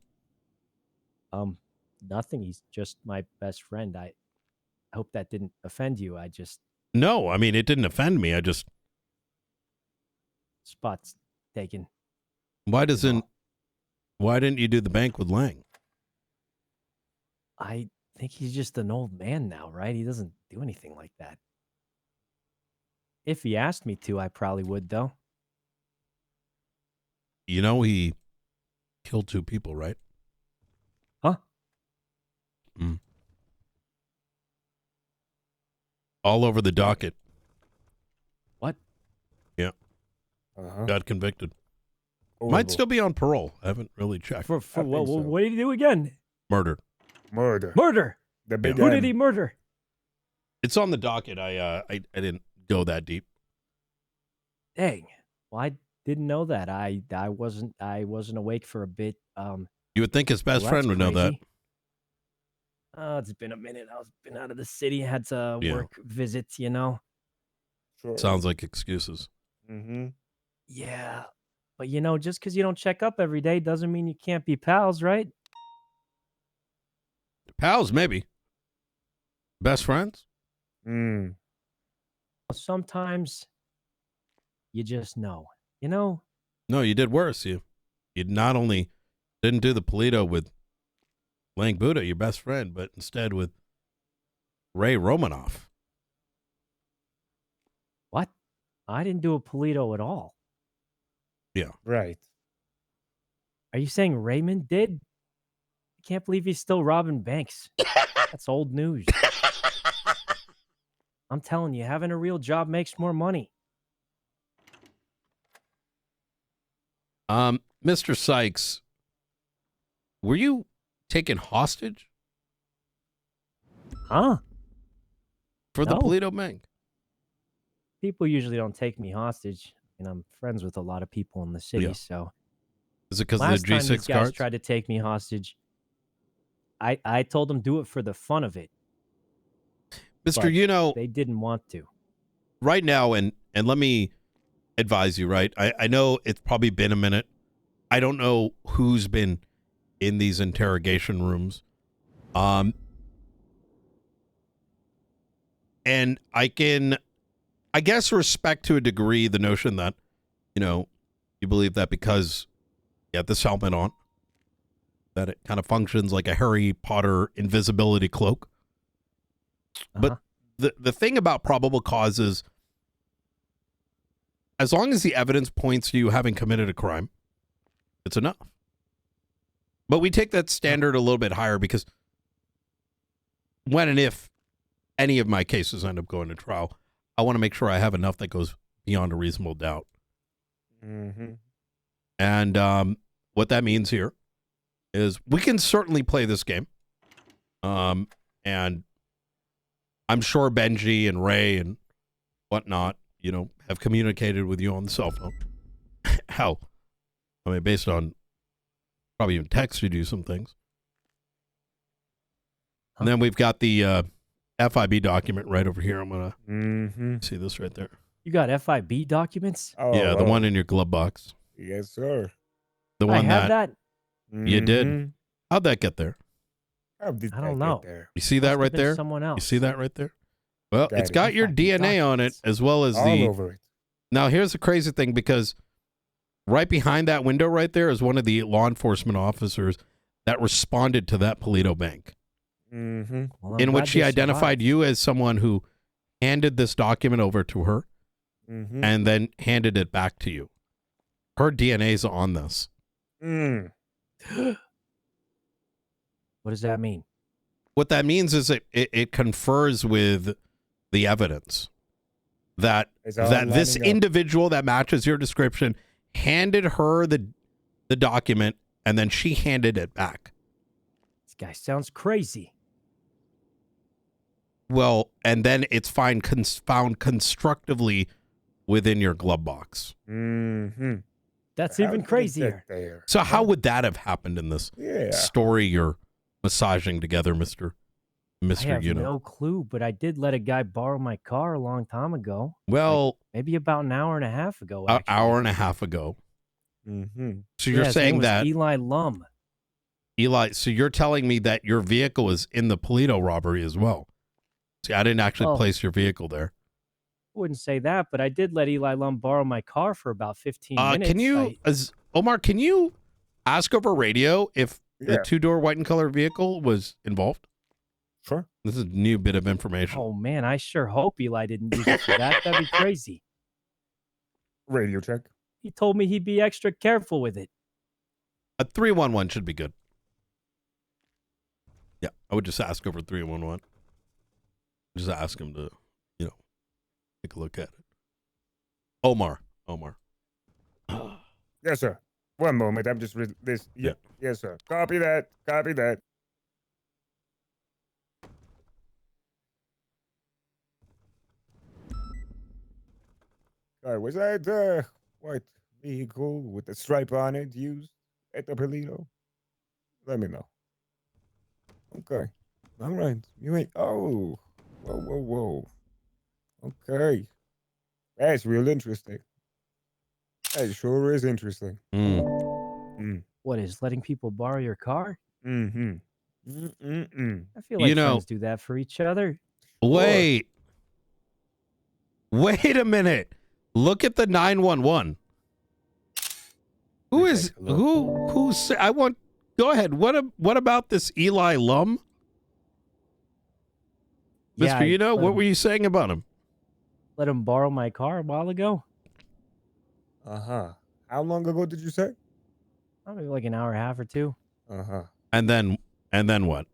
Nothing. He's just my best friend. I hope that didn't offend you. No, I mean, it didn't offend me. Spot's taken. Why didn't you do the bank with Lang? I think he's just an old man now, right? He doesn't do anything like that. If he asked me to, I probably would, though. You know he killed 2 people, right? Huh? All over the docket. What? Yeah. Got convicted. Might still be on parole. I haven't really checked. For what did he do again? Murder. Murder. The big Who did he murder? It's on the docket. I didn't go that deep. Dang. Well, I didn't know that. I wasn't awake for a bit. You would think his best friend would know that. It's been a minute. I've been out of the city. Had to Yeah. work visits, you know. Sure. Sounds like excuses. Mm-hmm. Yeah, but just because you don't check up every day doesn't mean you can't be pals, right? Pals, maybe. Best friends? Sometimes you just know. You know? No, you did worse. You not only didn't do the Polito with Lang Buddha, your best friend, but instead with Ray Romanoff. What? I didn't do a Polito at all. Yeah. Right. Are you saying Raymond did? I can't believe he's still robbing banks. That's old news. I'm telling you, having a real job makes more money. Mr. Sykes, were you taken hostage? Huh? For the No. Polito Bank? People usually don't take me hostage. And I'm friends with a lot of people in the city, Yeah. so. Is it because of Last the time G6 these guys cards? tried to take me hostage, I told them do it for the fun of it. Mr. but Yuno, they didn't want to. right now, and let me advise you, right? I know it's probably been a minute. I don't know who's been in these interrogation rooms. And I guess, respect to a degree the notion that, you believe that because you have this helmet on, that it kind of functions like a Harry Potter invisibility cloak. But the thing about probable cause is, as long as the evidence points to you having committed a crime, it's enough. But we take that standard a little bit higher because when and if any of my cases end up going to trial, I want to make sure I have enough that goes beyond a reasonable doubt. Mm-hmm. And what that means here is we can certainly play this game. And I'm sure Benji and Ray and whatnot, have communicated with you on the cell phone. Hell, I mean, based on probably even texted you some things. And then we've got the FIB document right over here. I'm going to see this right there. You got FIB documents? Oh, yeah, the one in your glove box. Yes, sir. The one I have that. You did. How'd that get there? How did I don't know. there? You see that Must right have been there? someone else. You see that right there? Well, Got it's it. got your FIB DNA on it documents. as well as All over it. Now, here's the crazy thing, because right behind that window right there is one of the law enforcement officers that responded to that Polito Bank, Mm-hmm. Well, I'm in glad which she they identified survived. you as someone who handed this document over to her Mm-hmm. and then handed it back to you. Her DNA's on this. Mm. What does that mean? What that means is it confers with the evidence that It's all this lining up. individual that matches your description handed her the document and then she handed it back. This guy sounds crazy. Well, and then it's found constructively within your glove box. Mm-hmm. That's How even did it get crazier. there? So how would that have happened in this Yeah. story you're massaging together, Mr. I have Yuno? no clue, but I did let a guy borrow my car a long time ago. Well, Maybe about an hour and a half ago. an Actually. hour and a half ago. Mm-hmm. So Yeah, you're his saying name was that Eli Lum. Eli, so you're telling me that your vehicle was in the Polito robbery as well. See, I didn't actually Well, place your vehicle there. Wouldn't say that, but I did let Eli Lum borrow my car for about 15 minutes. Can you, Omar, can you ask over radio if the Yeah. two-door white and color vehicle was involved? Sure. This is a new bit of information. Oh man, I sure hope Eli didn't use it for that. That'd be crazy. Radio check. He told me he'd be extra careful with it. A 311 should be good. Yeah, I would just ask over 311. Just ask him to, take a look at it. Omar. Yes, sir. One moment. I'm just this. Yeah. Yes, sir. Copy that. Copy that. All right. Was that white vehicle with the stripe on it used at the Polito? Let me know. Okay. All right. You ain't. Oh. Whoa. Okay. That's real interesting. That sure is interesting. What is letting people borrow your car? Mm-hmm. I feel like friends do that for each other. Wait a minute. Look at the 911. Who's I want, go ahead. What about this Eli Lum? Yeah, Mr. I Yuno, let what him- were you saying about him? Let him borrow my car a while ago. How long ago did you say? Probably like an hour and a half or two. And then what?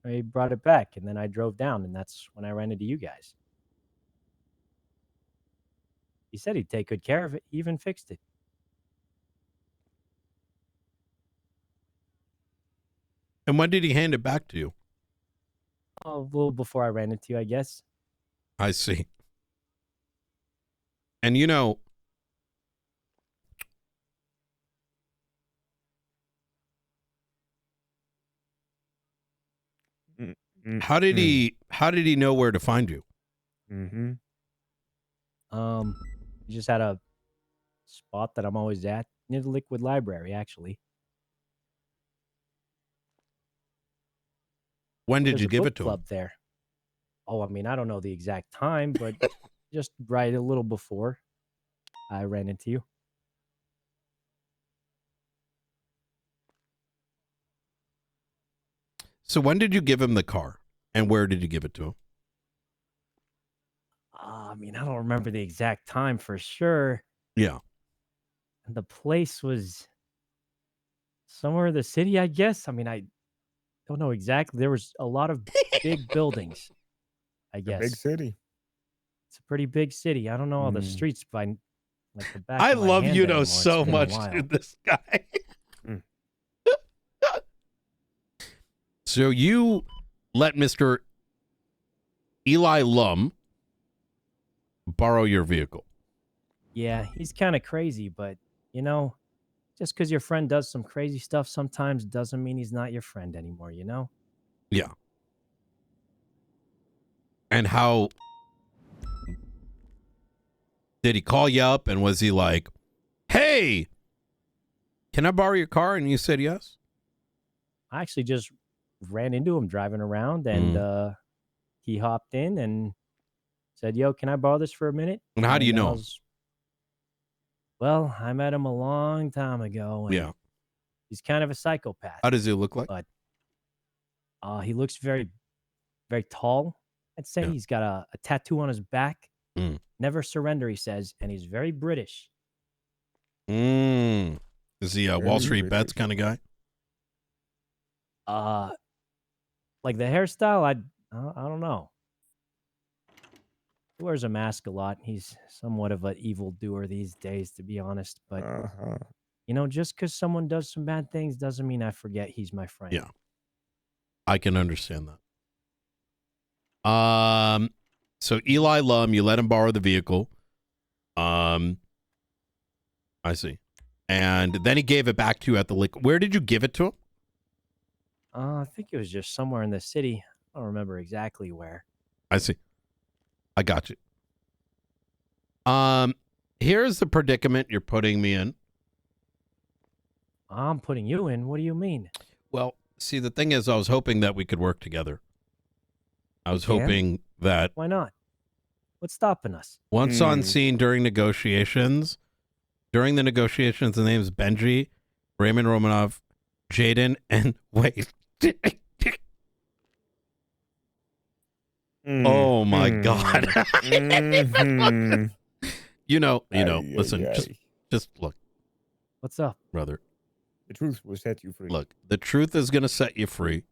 He brought it back, and then I drove down, and that's when I ran into you guys. He said he'd take good care of it. He even fixed it. And when did he hand it back to you? Oh, a little before I ran into you, I guess. I see. And you know, how did he know where to find you? He just had a spot that I'm always at near the Liquid Library, actually. When did There's you a give book it to him? club there. Oh, I mean, I don't know the exact time, but just right a little before I ran into you. So when did you give him the car? And where did you give it to him? I mean, I don't remember the exact time for sure. Yeah. The place was somewhere in the city, I guess. I mean, I don't know exactly. There was a lot of big buildings, I guess. Big city. It's a pretty big city. I don't know all the streets by like the back I of my love hand Yuno anymore. so It's been a much, while. dude, this guy. So you let Mr. Eli Lum borrow your vehicle. Yeah, he's kind of crazy, but you know, just because your friend does some crazy stuff sometimes doesn't mean he's not your friend anymore, you know? Yeah. And how did he call you up and was he like, hey, can I borrow your car? And you said yes? I actually just ran into him driving around and he hopped in and said, yo, can I borrow this for a minute? And how do you I know him? was- Well, I met him a long time ago. And Yeah. he's kind of a psychopath. How does he look like? But he looks very, very tall. I'd say he's got a tattoo on his back. Never surrender, he says, and he's very British. Is he a Wall Street Bets kind of guy? Like the hairstyle, I don't know. He wears a mask a lot. He's somewhat of an evildoer these days, to be honest. But you know, just because someone does some bad things doesn't mean I forget he's my friend. Yeah. I can understand that. So Eli Lum, you let him borrow the vehicle. I see. And then he gave it back to you at the liquor. Where did you give it to him? I think it was just somewhere in the city. I don't remember exactly where. I see. I got you. Here's the predicament you're putting me in. I'm putting you in. What do you mean? Well, see, the thing is, I was hoping that we could work together. I was We can? hoping that Why not? What's stopping us? once on scene during the negotiations, the name's Benji, Raymond Romanov, Jaden, and wait. Oh my God. You know, listen, just look. What's up? Brother? The truth will set you free. Look, the truth is going to set you free.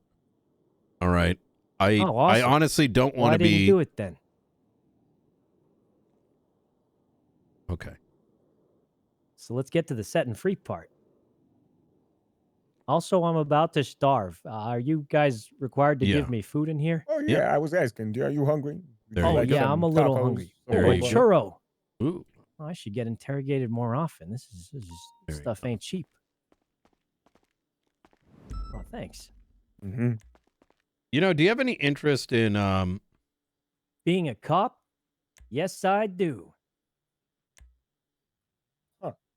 All right. I awesome. honestly don't want Why to didn't be. you do it then? Okay. So let's get to the setting free part. Also, I'm about to starve. Are you guys required to Yeah. give me food in here? Oh yeah, I was asking. Are you hungry? There Would you you like go. Yeah, some I'm a little tacos, hungry. some There Oh, a you boba? go. churro. Ooh. Oh, I should get interrogated more often. This There you stuff go. ain't cheap. Oh, thanks. Mm-hmm. You know, do you have any interest in Being a cop? Yes, I do.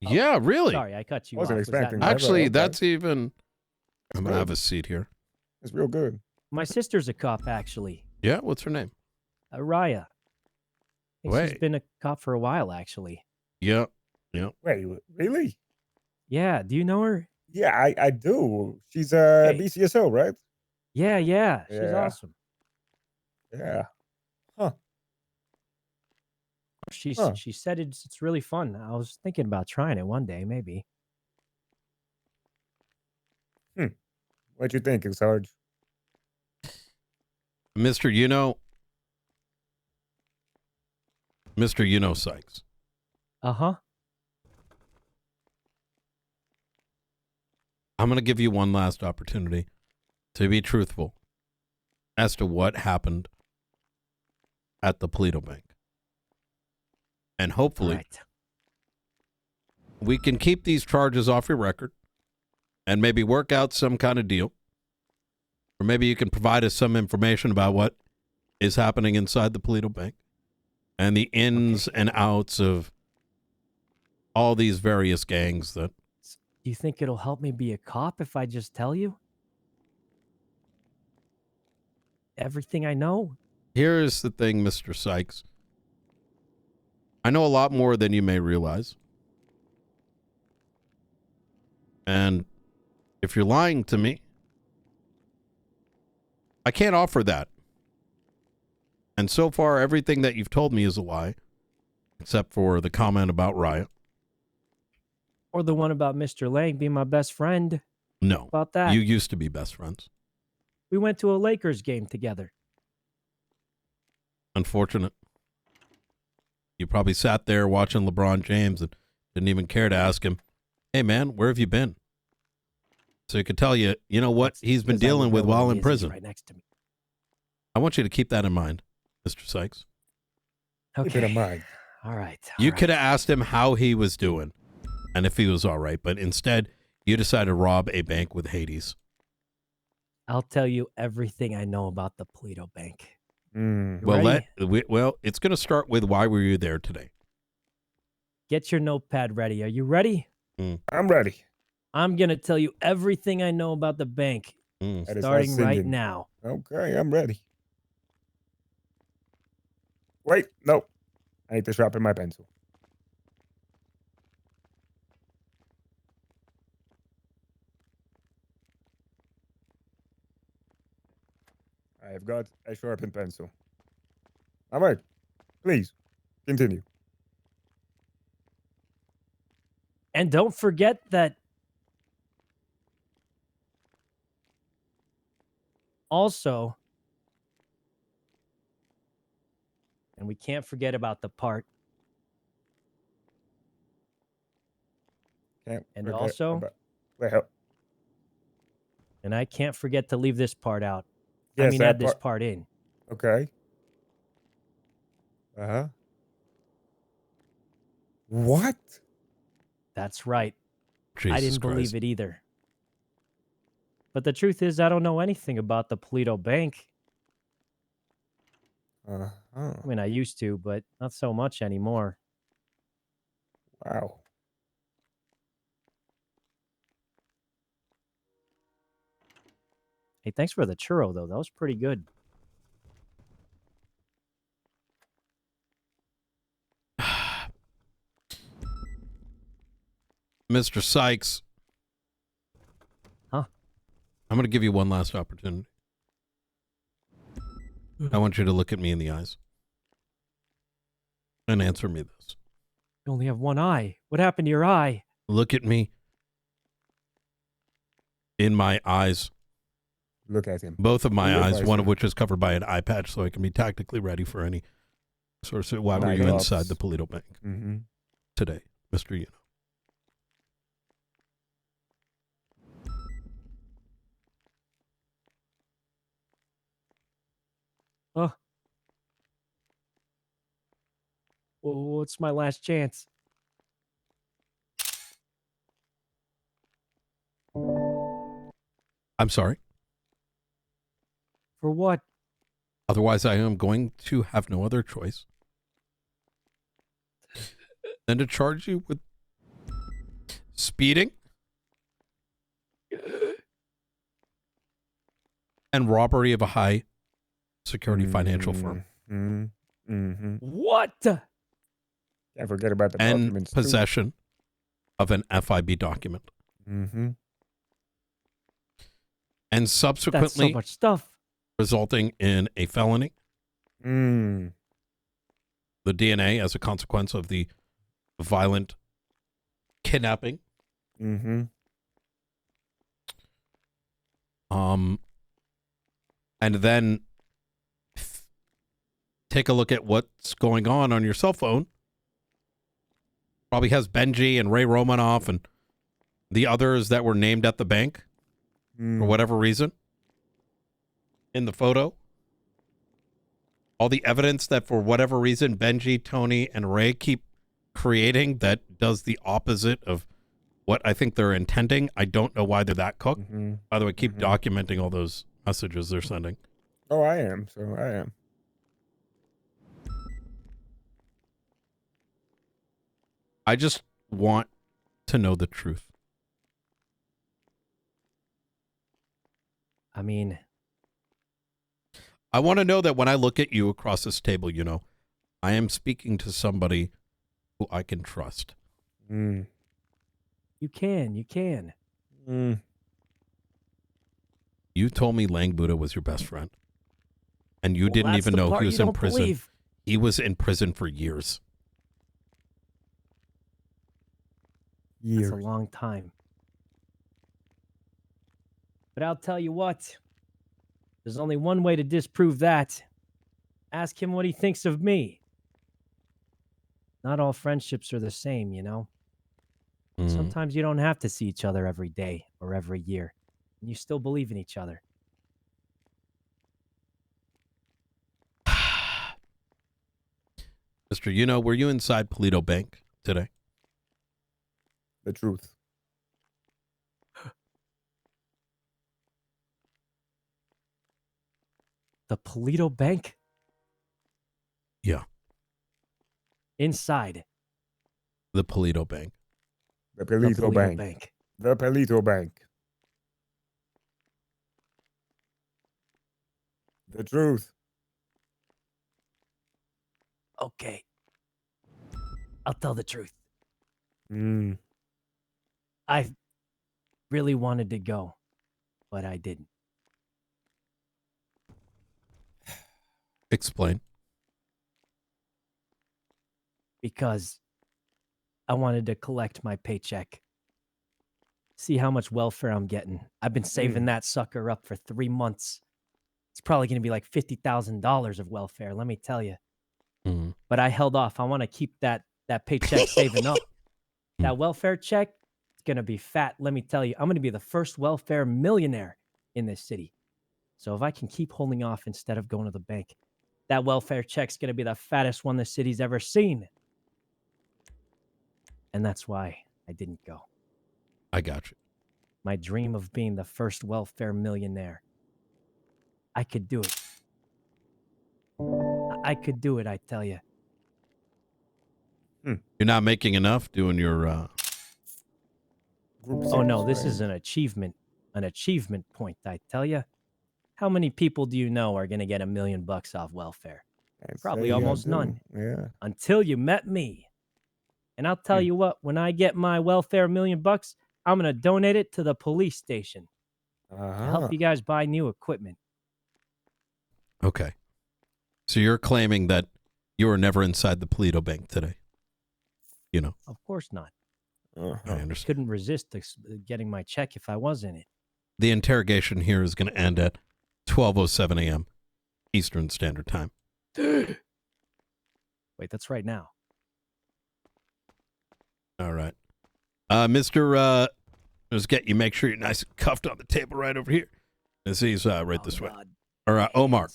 Yeah, really? Sorry, I cut you Wasn't off. expecting that that. Actually, Okay. that's even I'm going to good. have a seat here. It's real good. my sister's a cop, actually. Yeah, what's her name? Raya. I think she's Wait. been a cop for a while, actually. Yeah. Yeah. Wait, really? Yeah, do you know her? Yeah, I do. She's a Hey. BCSO, right? Yeah, she's Yeah. awesome. Yeah. Huh. She Huh. she said it's really fun. I was thinking about trying it one day, maybe. What you think, Sarge? Mr. Yuno. Mr. Yuno Sykes. Uh-huh. I'm going to give you one last opportunity to be truthful as to what happened at the Polito Bank. And hopefully we can keep these charges off your record and maybe work out some kind of deal. Or maybe you can provide us some information about what is happening inside the Polito Bank and the ins and outs of all these various gangs that... Do you think it'll help me be a cop if I just tell you everything I know? Here's the thing, Mr. Sykes. I know a lot more than you may realize. And if you're lying to me, I can't offer that. And so far, everything that you've told me is a lie, except for the comment about Riot. Or the one about Mr. Lang being my best friend? No. About that? You used to be best friends. We went to a Lakers game together. Unfortunate. You probably sat there watching LeBron James and didn't even care to ask him, hey, man, where have you been? So he could tell you, you know what he's been dealing with while in prison. Right next to me. I want you to keep that in mind, Mr. Sykes. Okay. Keep it in mind. All right. You could have asked him how he was doing and if he was all right, but instead you decided to rob a bank with Hades. I'll tell you everything I know about the Polito Bank. Well, it's going to start with why were you there today? Get your notepad ready. Are you ready? I'm ready. I'm going to tell you everything I know about the bank, starting right now. Okay, I'm ready. Wait, no. I need to sharpen my pencil. I have got a sharpened pencil. All right. Please, continue. And don't forget that also, and we can't forget about the part. And also, and I can't forget to leave this part out. Yes, I mean, add this part in. Okay. Uh-huh. What? That's right. Jesus I didn't Christ. believe it either. But the truth is, I don't know anything about the Polito Bank. I mean, I used to, but not so much anymore. Wow. Hey, thanks for the churro, though. That was pretty good. Mr. Sykes. Huh? I'm going to give you one last opportunity. I want you to look at me in the eyes and answer me this. You only have one eye. What happened to your eye? Look at me in my eyes. Look at him. Both of my Look eyes, at one him. of which is covered by an eye patch, so I can be tactically ready for any sort of... Why were Night you ops. inside the Polito Bank today, Mr. Yuno? Oh. Well, what's my last chance? I'm sorry. For what? Otherwise, I am going to have no other choice than to charge you with speeding and robbery of a high security financial firm. What? Can't forget about the And documents, possession of an FIB document. too. And subsequently That's so much stuff. resulting in a felony Mm. The DNA as a consequence of the violent kidnapping. Mm-hmm. And then take a look at what's going on your cell phone. Probably has Benji and Ray Romanoff and the others that were named at the bank for whatever reason in the photo. All the evidence that for whatever reason Benji, Tony, and Ray keep creating that does the opposite of what I think they're intending. I don't know why they're that cooked. By the way, keep documenting all those messages they're sending. Oh, I am. So I am. I just want to know the truth. I mean, I want to know that when I look at you across this table, you know, I am speaking to somebody who I can trust. you can. You told me Lang Buddha was your best friend. And you Well, didn't that's even the know part he was you in don't prison. believe. He was in prison for years. That's a long time. But I'll tell you what. There's only one way to disprove that. Ask him what he thinks of me. Not all friendships are the same, you know? Sometimes you don't have to see each other every day or every year, and you still believe in each other. Mr. Yuno, were you inside Polito Bank today? The truth. The Polito Bank? Yeah. Inside. The Polito Bank. The Polito Bank. The Polito Bank. The truth. Okay. I'll tell the truth. I really wanted to go, but I didn't. Explain. Because I wanted to collect my paycheck. See how much welfare I'm getting. I've been saving that sucker up for 3 months. It's probably going to be like $50,000 of welfare, let me tell you. But I held off. I want to keep that paycheck saving up. That welfare check, it's going to be fat, let me tell you. I'm going to be the first welfare millionaire in this city. So if I can keep holding off instead of going to the bank, that welfare check's going to be the fattest one the city's ever seen. And that's why I didn't go. I got you. My dream of being the first welfare millionaire. I could do it. I could do it, I tell you. You're not making enough doing your... Oh, no, this is an achievement point, I tell you. How many people do you know are going to get $1 million off welfare? Probably almost none. Yeah. Until you met me. And I'll tell you what, when I get my welfare $1 million, I'm going to donate it to the police station to help you guys buy new equipment. Okay. So you're claiming that you were never inside the Polito Bank today? You know. Of course not. I understand. Couldn't resist getting my check if I was in it. The interrogation here is going to end at 12:07 a.m. Eastern Standard Time. Wait, that's right now. All right. Mr. Let's get you, make sure you're nice and cuffed on the table right over here. This is right this way. Or Omar.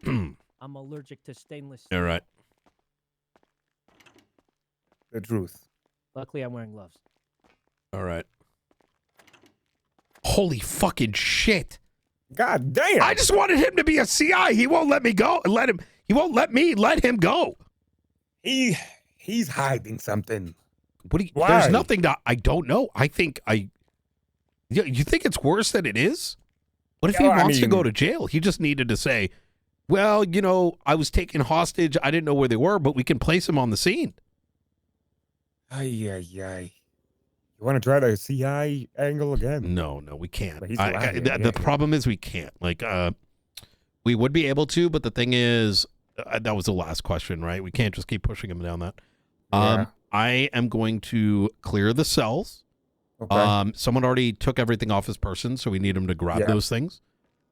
I'm allergic to stainless steel. All right. The truth. Luckily, I'm wearing gloves. All right. Holy fucking shit. God damn. I just wanted him to be a CI. He won't let me go. He won't let me let him go. He's hiding something. What do you, Why? there's nothing to, I don't know. I think you think it's worse than it is? What if he wants to go to jail? He just needed to say, well, you know, I was taken hostage. I didn't know where they were, but we can place him on the scene. Ay. You want to try the CI angle again? No, we can't. But he's The problem is we can't. Like, we would be able to, but the thing is, that was the last question, right? We can't just keep pushing him down that. Yeah. I am going to clear the cells. Okay. Someone already took everything off his person, so we need him to grab those things.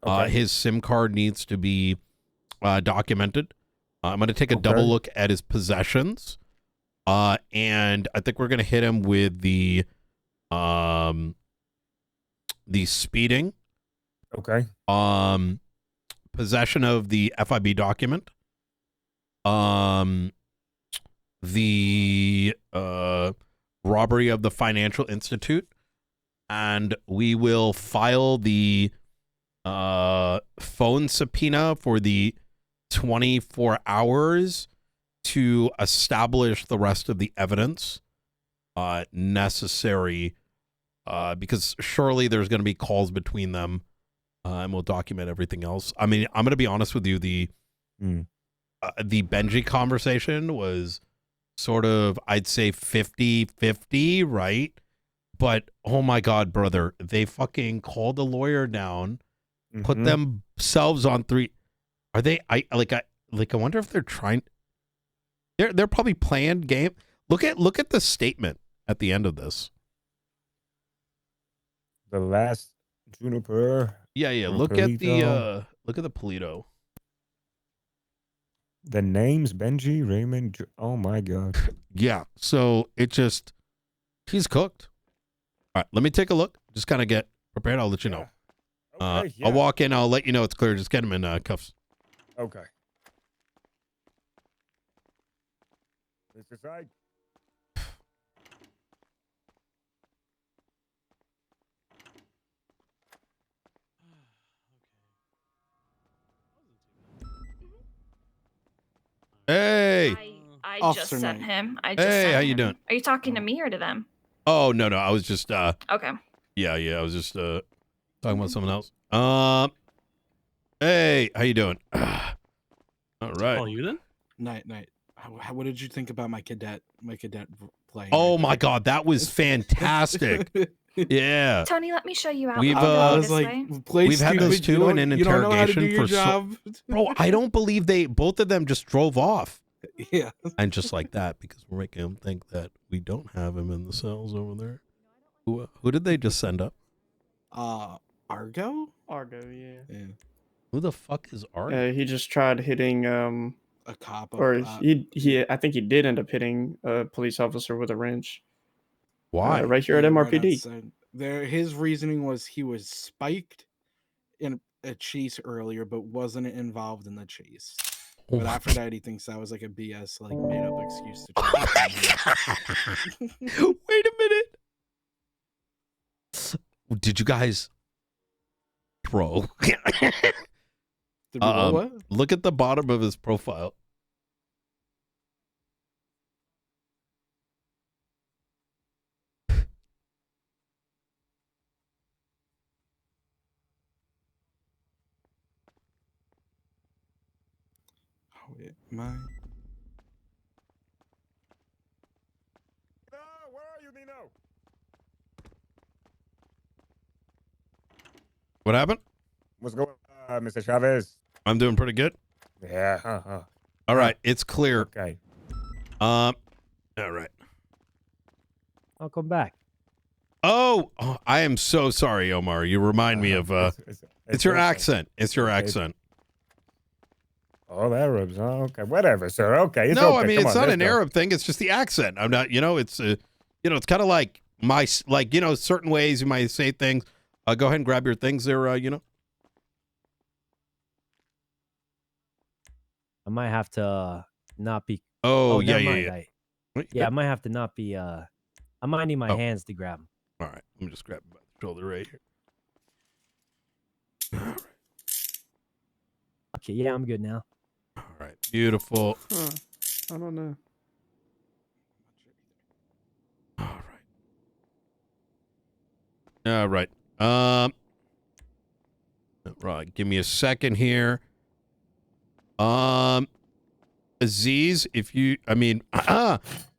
Okay. His SIM card needs to be documented. I'm going to take a double look at his possessions. And I think we're going to hit him with the speeding. Okay. Possession of the FIB document. The robbery of the financial institute, and we will file the phone subpoena for the 24 hours to establish the rest of the evidence necessary, because surely there's going to be calls between them, and we'll document everything else. I mean, I'm going to be honest with you, the Benji conversation was sort of, I'd say 50-50, right? But oh my God, brother, they fucking called the lawyer down, put themselves on 3. Are they? I wonder if they're trying. They're probably playing game. Look at the statement at the end of this. The last Juniper. Yeah. Look at the Polito. The names Benji, Raymond. Oh my God. Yeah. So he's cooked. All right. Let me take a look. Just kind of get prepared. I'll let you know. Okay, I'll walk in. I'll let you know it's clear. Just get him in cuffs. Okay. Mr. Side. Hey. I Officer just sent Knight. him. I just Hey, sent how you him. doing? Are you talking to me or to them? Oh, no. I was just Okay. Yeah, I was just talking about someone else. Hey, how you doing? All right. Oh, you then? Night. What did you think about my cadet playing? Oh my God, that was fantastic. Yeah. Tony, let me show you out. We've I'll go was this like, way. play we've had those stupid, two in an you don't know how to do interrogation your for job. Bro, I don't believe both of them just drove off. Yeah. And just like that, because we're making them think that we don't have him in the cells over there. Who did they just send up? Argo, yeah. Who the fuck is Argo? He just tried hitting a cop, or he I think he did end up hitting a police officer with a wrench. Why? Right here at MRPD. His reasoning was he was spiked in a chase earlier, but wasn't involved in the chase. Oh But my after that, he thinks that was like a BS, like made up excuse to. Wait a minute. Did you guys, bro? What? Look at the bottom of his profile. Wait, my. No, where are you, Nino? What happened? What's going on, Mr. Chavez? I'm doing pretty good. Yeah. All right, it's clear. Okay. All right. I'll come back. Oh, I am so sorry, Omar. You remind me of it's your accent. It's your accent. All Arabs. Oh, okay, whatever, sir. Okay, it's no, okay. I mean Come it's on, not let's an go. Arab thing. It's just the accent. I'm not. It's it's kind of like certain ways you might say things. Go ahead and grab your things there. I might have to not be. Oh, yeah, never yeah. mind. What? I might have to not be. I might need my hands to grab them. All right, let me just grab him by the shoulder right here. All right. Okay, yeah, I'm good now. All right, beautiful. Huh. I don't know. All right. Right. Give me a second here. Aziz,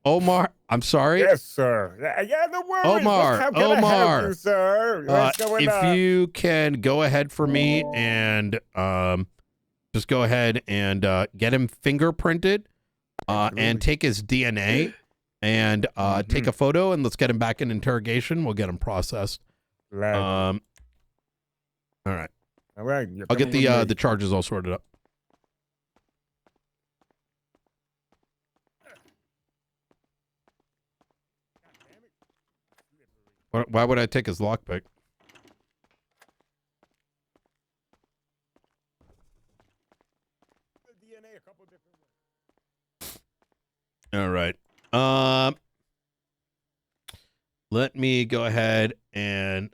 Omar, I'm sorry. Yes, sir. Yeah, no worries. Omar, How can I help you, sir? What's going if on? you can go ahead for me and just go ahead and get him fingerprinted and take his DNA and take a photo, and let's get him back in interrogation. We'll get him processed. All right. All right. I'll get the charges all sorted up. Why would I take his lockpick? All right. Let me go ahead and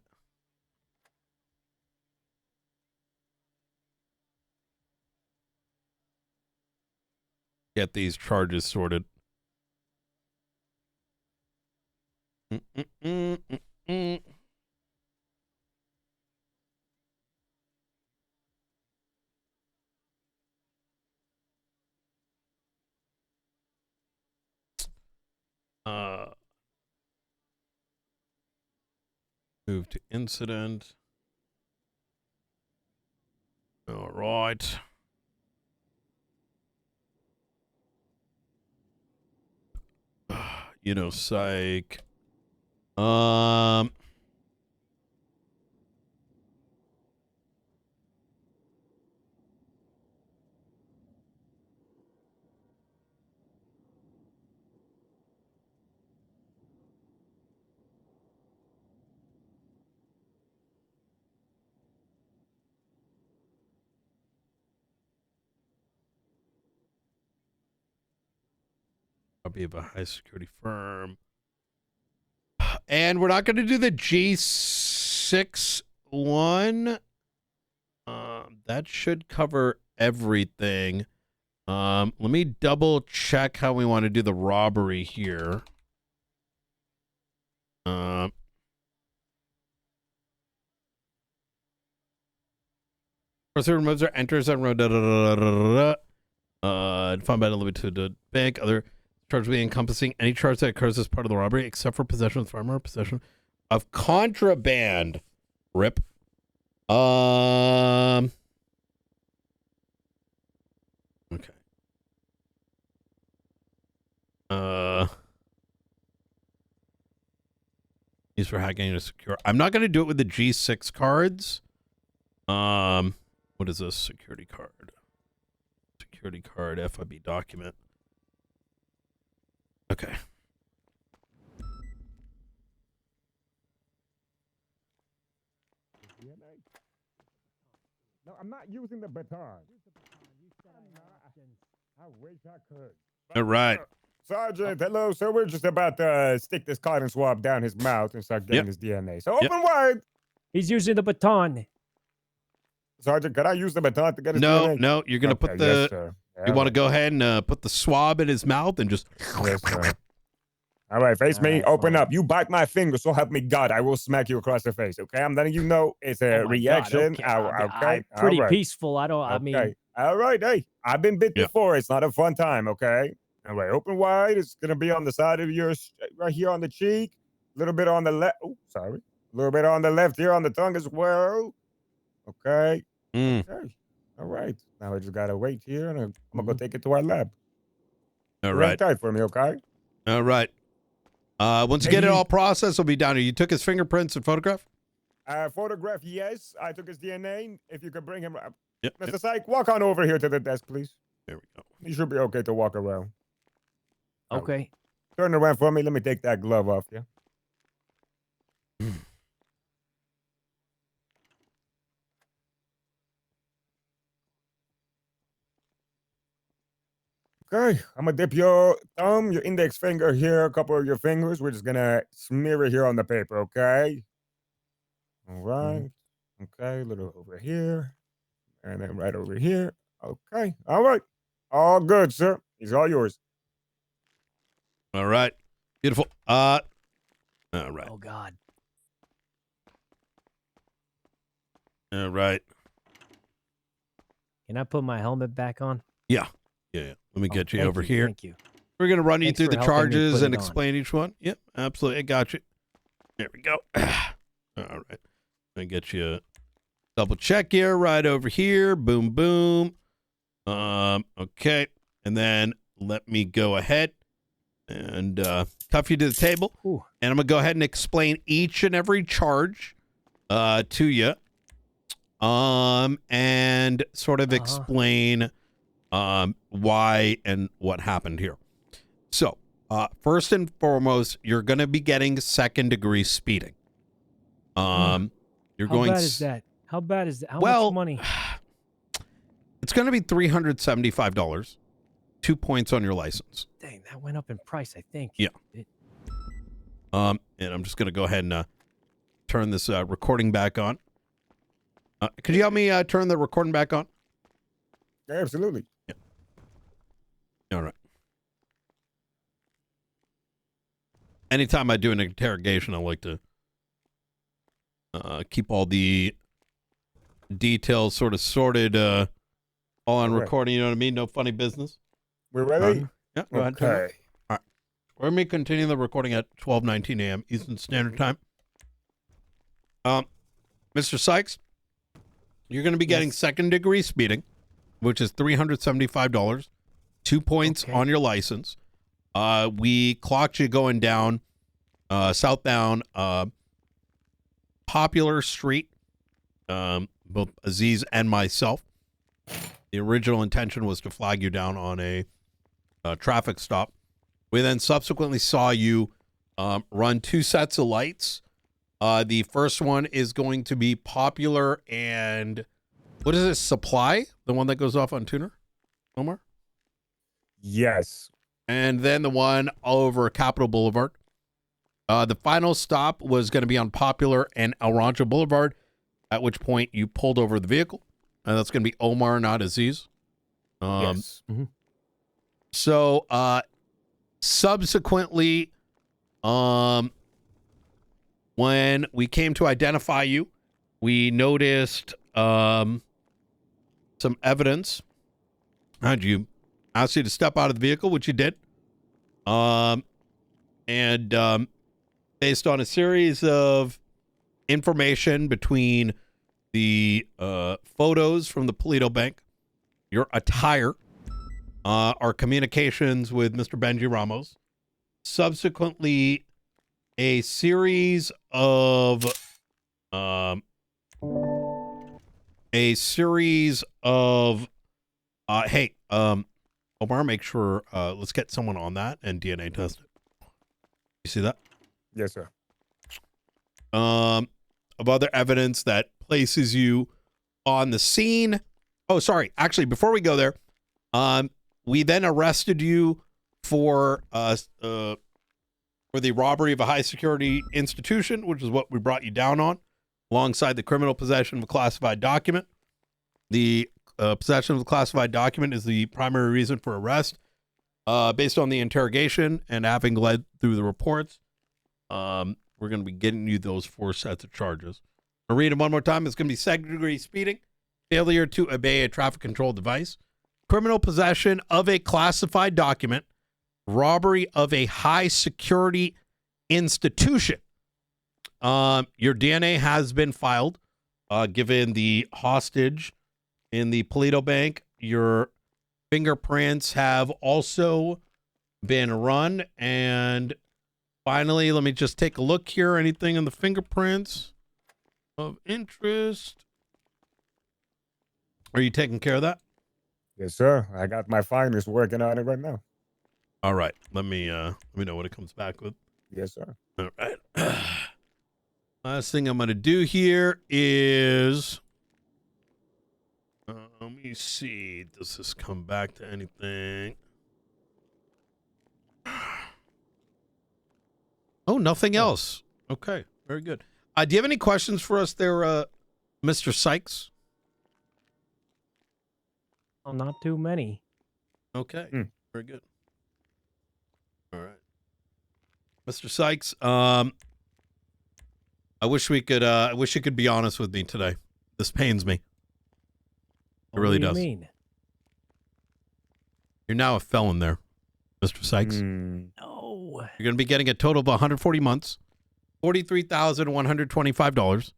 get these charges sorted. Move to incident. All right. Psych. Copy of a high security firm. And we're not going to do the G6 one. That should cover everything. Let me double check how we want to do the robbery here. Person removes or enters on road. Found by delivery to the bank. Other charge will be encompassing any charge that occurs as part of the robbery, except for possession of firearm or possession of contraband. Rip. Okay. Used for hacking to secure. I'm not going to do it with the G6 cards. What is this? Security card. Security card, FIB document. Okay. No, I'm not using the baton. I wish I could. All right. Sergeant, hello. So we're just about to stick this cotton swab down his mouth and start getting his DNA. So open wide. He's using the baton. Sergeant, could I use the baton to get his DNA? No, you're going to put the... Yes, sir. You want to go ahead and put the swab in his mouth and just... Yes, sir. All right, face me. Open up. You bite my finger, so help me God. I will smack you across the face, okay? I'm letting you know it's a reaction. God, okay? I'm pretty peaceful. I mean... All right, hey. I've been bit before. It's not a fun time, okay? All right, open wide. It's going to be on the side of yours, right here on the cheek. A little bit on the left. Oh, sorry. A little bit on the left here on the tongue as well. Okay. Okay. All right. Now I just got to wait here, and I'm going to go take it to our lab. All right. Hang tight for me, okay? All right. Once you get it all processed, it'll be down here. You took his fingerprints and photograph? Photograph, yes. I took his DNA. If you could bring him up. Yep. Mr. Syke, walk on over here to the desk, please. There we go. You should be okay to walk around. Okay. Turn around for me. Let me take that glove off, yeah? Okay, I'm gonna dip your thumb, your index finger here, a couple of your fingers. We're just gonna smear it here on the paper, okay? All right. Okay, a little over here. And then right over here. Okay. All right. All good, sir. He's all yours. All right. Beautiful. All right. Oh, God. All right. Can I put my helmet back on? Yeah. Yeah. Let me get you over here. Thank you. We're going to run you Thanks through for the helping me charges put and it on. explain each one. Yep. Absolutely. I got you. There we go. All right. Let me get you a double check here, right over here. Boom, boom. Okay. And then let me go ahead and cuff you to the table. Ooh. And I'm going to go ahead and explain each and every charge to you. And sort of explain why and what happened here. So, first and foremost, you're going to be getting second-degree speeding. You're How going. bad is that? How bad is that? How Well, much money? It's going to be $375. 2 points on your license. Dang, that went up in price, I think. Yeah. And I'm just going to go ahead and turn this recording back on. Could you help me turn the recording back on? Yeah, absolutely. Yeah. All right. Anytime I do an interrogation, I like to keep all the details sort of sorted all on recording. You know what I mean? No funny business. We're ready? Yeah, go ahead. Turn it. All right. We're going to continue the recording at 12:19 a.m. Eastern Standard Time. Mr. Sykes, you're going to be getting second-degree speeding, which is $375, 2 points on your license. We clocked you going down southbound Popular Street, both Aziz and myself. The original intention was to flag you down on a traffic stop. We then subsequently saw you run 2 sets of lights. The first one is going to be Popular and what is it? Supply, the one that goes off on Tuner, Omar? Yes. And then the one over Capitol Boulevard. The final stop was going to be on Popular and El Rancho Boulevard, at which point you pulled over the vehicle. And that's going to be Omar, not Aziz. Yes. So, subsequently, when we came to identify you, we noticed some evidence. Had you asked you to step out of the vehicle, which you did. And based on a series of information between the photos from the Polito Bank, your attire, our communications with Mr. Benji Ramos, subsequently a series of hey, Omar, make sure let's get someone on that and DNA test it. You see that? Yes, sir. Of other evidence that places you on the scene. Oh, sorry. Actually, before we go there, we then arrested you for the robbery of a high security institution, which is what we brought you down on, alongside the criminal possession of a classified document. The possession of a classified document is the primary reason for arrest. Based on the interrogation and having led through the reports, we're going to be getting you those 4 sets of charges. I'll read them one more time. It's going to be second-degree speeding, failure to obey a traffic control device, criminal possession of a classified document, robbery of a high-security institution. Your DNA has been filed, given the hostage in the Polito Bank. Your fingerprints have also been run. And finally, let me just take a look here. Anything in the fingerprints of interest? Are you taking care of that? Yes, sir. I got my finest working on it right now. All right. Let me know what it comes back with. Yes, sir. All right. Last thing I'm going to do here is let me see. Does this come back to anything? Oh, nothing else. Okay, very good. Do you have any questions for us there, Mr. Sykes? Oh, not too many. Okay, very good. All right, Mr. Sykes. I wish we could. I wish you could be honest with me today. This pains me. It really does. What do you mean? You're now a felon there, Mr. Sykes. No. You're going to be getting a total of 140 months, $43,125,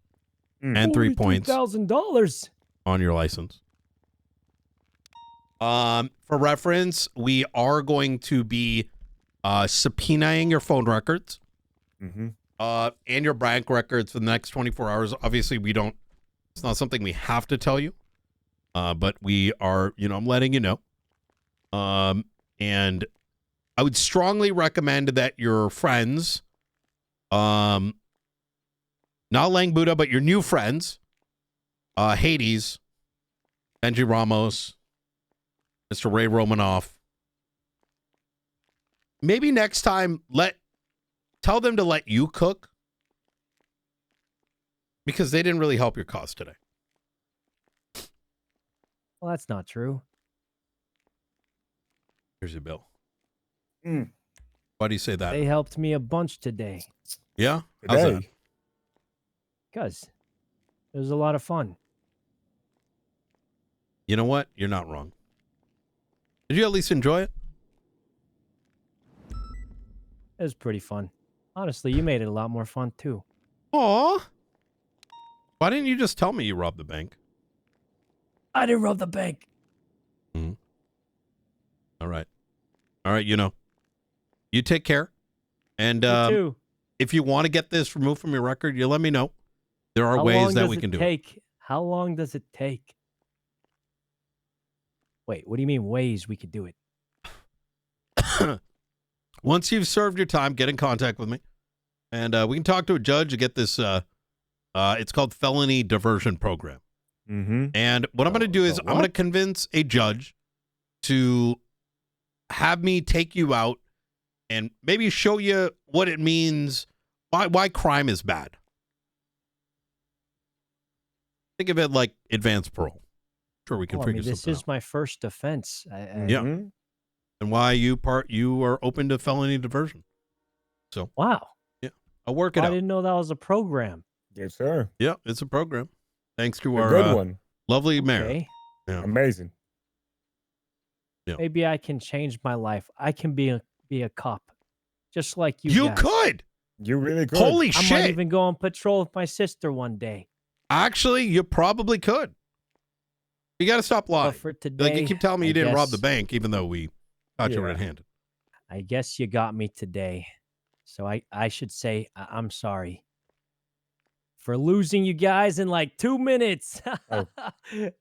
and 3 points $1,000 on your license. For reference, we are going to be subpoenaing your phone records and your bank records for the next 24 hours. Obviously, it's not something we have to tell you, but we are, I'm letting you know. And I would strongly recommend that your friends, not Lang Buddha, but your new friends, Hades, Benji Ramos, Mr. Ray Romanoff. Maybe next time, tell them to let you cook, because they didn't really help your cause today. Well, that's not true. Here's your bill. Why do you say that? They helped me a bunch today. Yeah? How's that? Because it was a lot of fun. You know what? You're not wrong. Did you at least enjoy it? It was pretty fun. Honestly, you made it a lot more fun, too. Aw. Why didn't you just tell me you robbed the bank? I didn't rob the bank. All right. All right, You take care. And You too. if you want to get this removed from your record, you let me know. There are ways that we can do it. How long does it take? Wait, what do you mean ways we could do it? Once you've served your time, get in contact with me. And we can talk to a judge to get this. It's called Felony Diversion Program. And what I'm going to do is I'm going to convince a judge to have me take you out and maybe show you what it means, why crime is bad. Think of it like advanced parole. Sure, we can figure something out. This is my first offense. Yeah. And why you are open to felony diversion. So wow. Yeah. I'll work it out. I didn't know that was a program. Yes, sir. Yeah, it's a program. Thanks to A our good one. lovely mayor. Okay. Yeah. Amazing. Yeah. Maybe I can change my life. I can be a cop, just like you. You guys. could. You really could. Holy I shit! might even go on patrol with my sister one day. Actually, you probably could. You got to stop lying. But for today, Like you keep telling me you I didn't rob the guess- bank, even though we caught you red-handed. I guess you got me today, so I should say I'm sorry for losing you guys in like 2 minutes.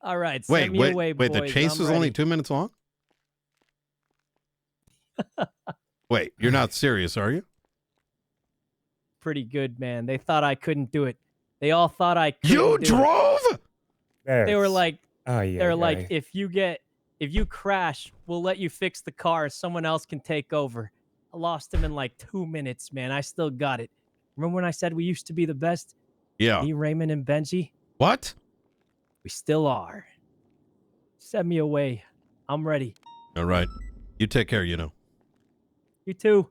All right, send me away, wait. The boys. chase I'm was only ready. 2 minutes long. Wait, you're not serious, are you? Pretty good, man. They thought I couldn't do it. They all thought I couldn't You do drove? It. They were like, they're like, if you crash, we'll let you fix the car. Someone else can take over. I lost him in like 2 minutes, man. I still got it. Remember when I said we used to be the best? Yeah. Me, Raymond, and Benji? What? We still are. Send me away. I'm ready. All right. You take care, You too.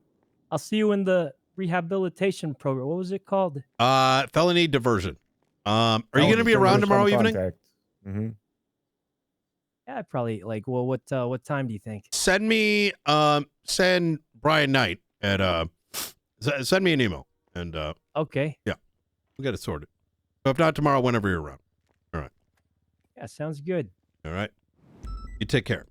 I'll see you in the rehabilitation program. What was it called? Felony diversion. Are you going to be around tomorrow evening? Yeah, probably. Like, well, what time do you think? Send me send Brian Knight at send me an email and Okay. yeah, we'll get it sorted. So if not tomorrow, whenever you're around. All right. Yeah, sounds good. All right. You take care.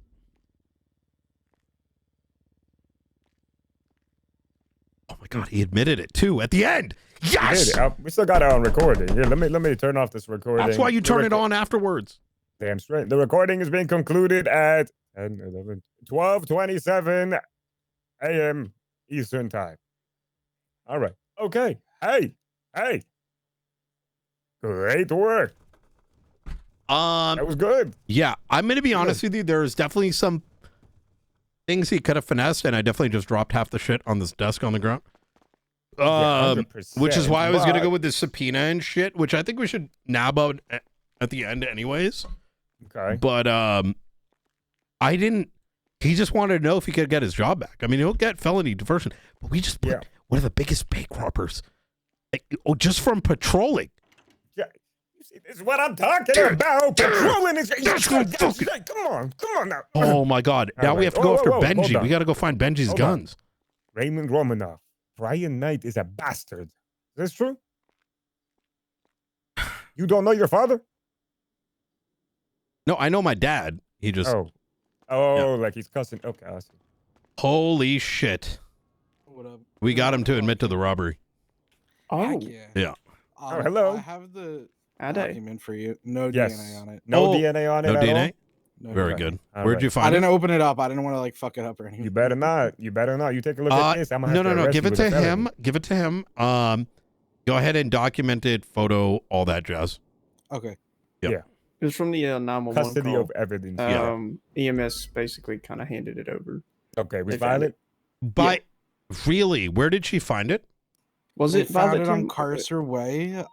Oh my God, he admitted it too at the end. Yes. We still got it on recording. Here, let me turn off this recording. That's why you turn it on afterwards. Damn straight. The recording is being concluded at 12:27 a.m. Eastern time. All right. Okay. Hey. Great work. That was good. Yeah, I'm going to be honest with you. There's definitely some things he could have finessed, and I definitely just dropped half the shit on this desk on the ground. Which is why I was going to go with the subpoena and shit, which I think we should nab out at the end anyways. Okay. But I didn't. He just wanted to know if he could get his job back. I mean, he'll get felony diversion, but we just put one of the biggest bank robbers, just from patrolling. Yeah, you see, this is what I'm talking about. Patrolling is. Come on now. Oh my God! Now we have to go after Benji. We got to go find Benji's guns. Raymond Romanoff. Brian Knight is a bastard. Is this true? You don't know your father? No, I know my dad. He just. Oh, like he's cussing. Okay, I see. Holy shit. What up? We got him to admit to the robbery. Oh, Yeah. Oh, hello. I have the Ade. document for you. No Yes. DNA on it. No Oh, DNA on it No at all? DNA? No Very DNA. good. All Where'd right. you I find didn't it? open it up. I didn't want to like fuck it up or anything. You better not. You better not. You take a look at this. I'm gonna have No, to no, arrest give you it with a to felony. him. Give it to him. Go ahead and document it, photo, all that jazz. Okay. Yep. Yeah. it was from the 911 Custody call. of evidence. EMS basically kind of handed it over. Okay, we They found violent. By really, where did she find it? Was They it found Violet it on Tim? Carcer Way.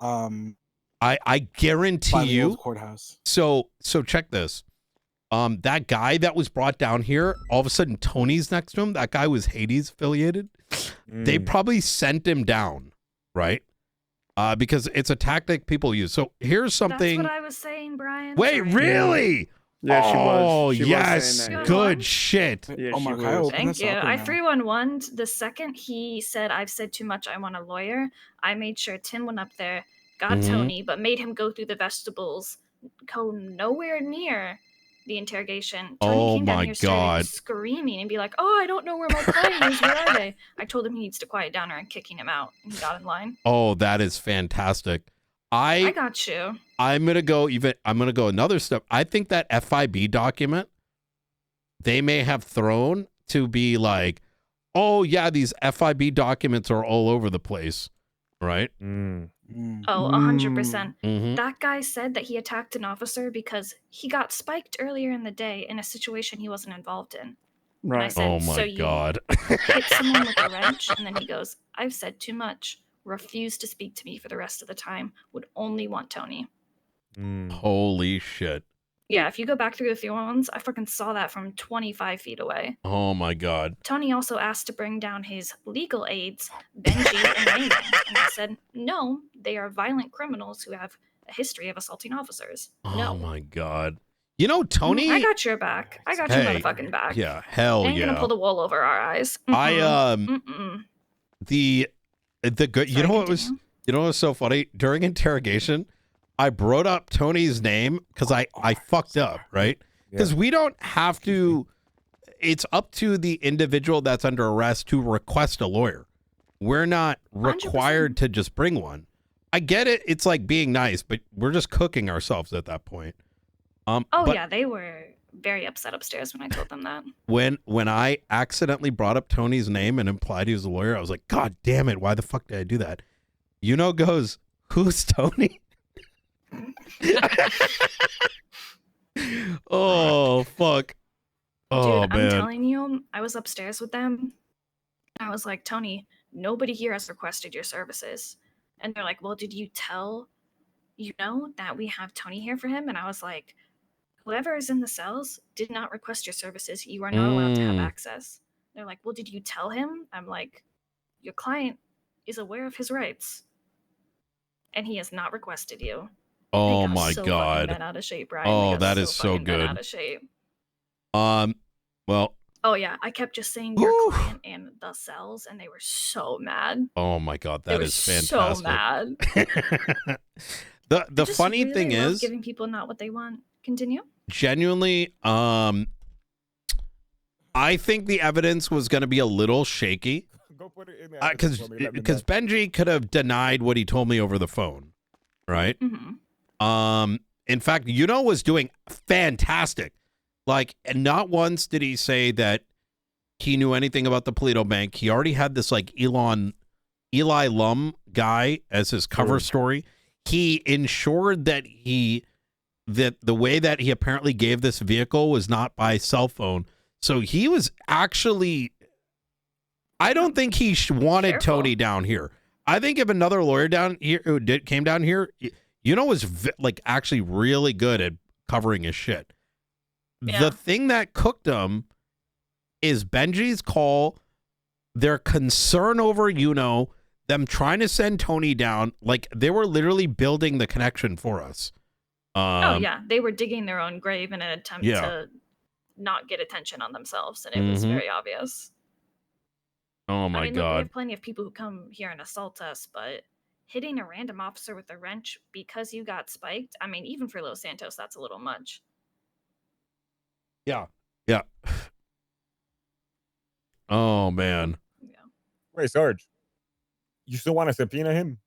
I guarantee By the you. old courthouse. So check this. That guy that was brought down here, all of a sudden Tony's next to him. That guy was Hades affiliated. They probably sent him down, right? Because it's a tactic people use. So here's something. That's what I was saying, Brian. Wait, Sorry. really? Yeah, she was. Oh, She was yes. saying that, yeah. Good shit. Yeah, Oh she my was. god, open Thank this you. up I now. 311'd the second he said, I've said too much, I want a lawyer. I made sure Tim went up there, got Mhm. Tony, but made him go through the vegetables, go nowhere near the interrogation. Tony Oh came down my here, started God. screaming and be like, oh, I don't know where my client is. Where are they? I told him he needs to quiet down or I'm kicking him out. And he got in line. Oh, that is fantastic. I got you. I'm gonna go another step. I think that FIB document they may have thrown to be like, oh yeah, these FIB documents are all over the place, right? Oh, 100%. Mhm. That guy said that he attacked an officer because he got spiked earlier in the day in a situation he wasn't involved in. And I Right. said, Oh so my you god. hit someone with a wrench? And then he goes, I've said too much. Refused to speak to me for the rest of the time. Would only want Tony. Holy shit. Yeah, if you go back through the 311s, I fucking saw that from 25 feet away. Oh my god. Tony also asked to bring down his legal aides, Benji and Raymond. And I said, no, they are violent criminals who have a history of assaulting officers. Oh No. my god. You know, Tony. I got your back. I got your Hey, motherfucking back. Yeah, hell Ain't yeah. gonna pull the wool over our eyes. Mm-mm. The good. You know what was? You know what was so funny? During interrogation, I brought up Tony's name because I fucked up, right? Because we don't have to. It's up to the individual that's under arrest to request a lawyer. We're not required to just bring one. I get it. It's like being nice, but we're just cooking ourselves at that point. Oh but yeah, they were very upset upstairs when I told them that. when I accidentally brought up Tony's name and implied he was a lawyer, I was like, God damn it! Why the fuck did I do that? Yuno goes, who's Tony? Oh fuck! Oh Dude, man! I'm telling you, I was upstairs with them. I was like, Tony, nobody here has requested your services. And they're like, well, did you tell that we have Tony here for him? And I was like, whoever is in the cells did not request your services. You are not allowed to have access. They're like, well, did you tell him? I'm like, your client is aware of his rights. And he has not requested you. Oh They got my so god! fucking bent out of shape, Brian. Oh, They got that is so fucking bent good. out of shape. Well, Oh yeah, I kept just saying your client and the cells, and they were so mad. oh my god, They that were is so fantastic. mad. the I just funny really thing love is, giving people not what they want. Continue. genuinely, I think the evidence was going to be a little shaky. Go put it in there. Because Benji could have denied what he told me over the phone, right? Mm-hmm. In fact, Yuno was doing fantastic. Like, and not once did he say that he knew anything about the Polito Bank. He already had this like Eli Lum guy as his cover story. He ensured that the way that he apparently gave this vehicle was not by cell phone. So he was actually. I don't think he wanted Tony down here. I think if another lawyer down here who came down here, was like actually really good at covering his shit. Yeah. The thing that cooked him is Benji's call, their concern over them trying to send Tony down. Like they were literally building the connection for us. Oh yeah, they were digging their own grave in an attempt Yeah. to not get attention on themselves, and it was very obvious. Oh my I mean, look, we god. have plenty of people who come here and assault us, but hitting a random officer with a wrench because you got spiked, I mean, even for Los Santos, that's a little much. Yeah. Yeah. Oh man. Wait, Sarge. You still want to subpoena him?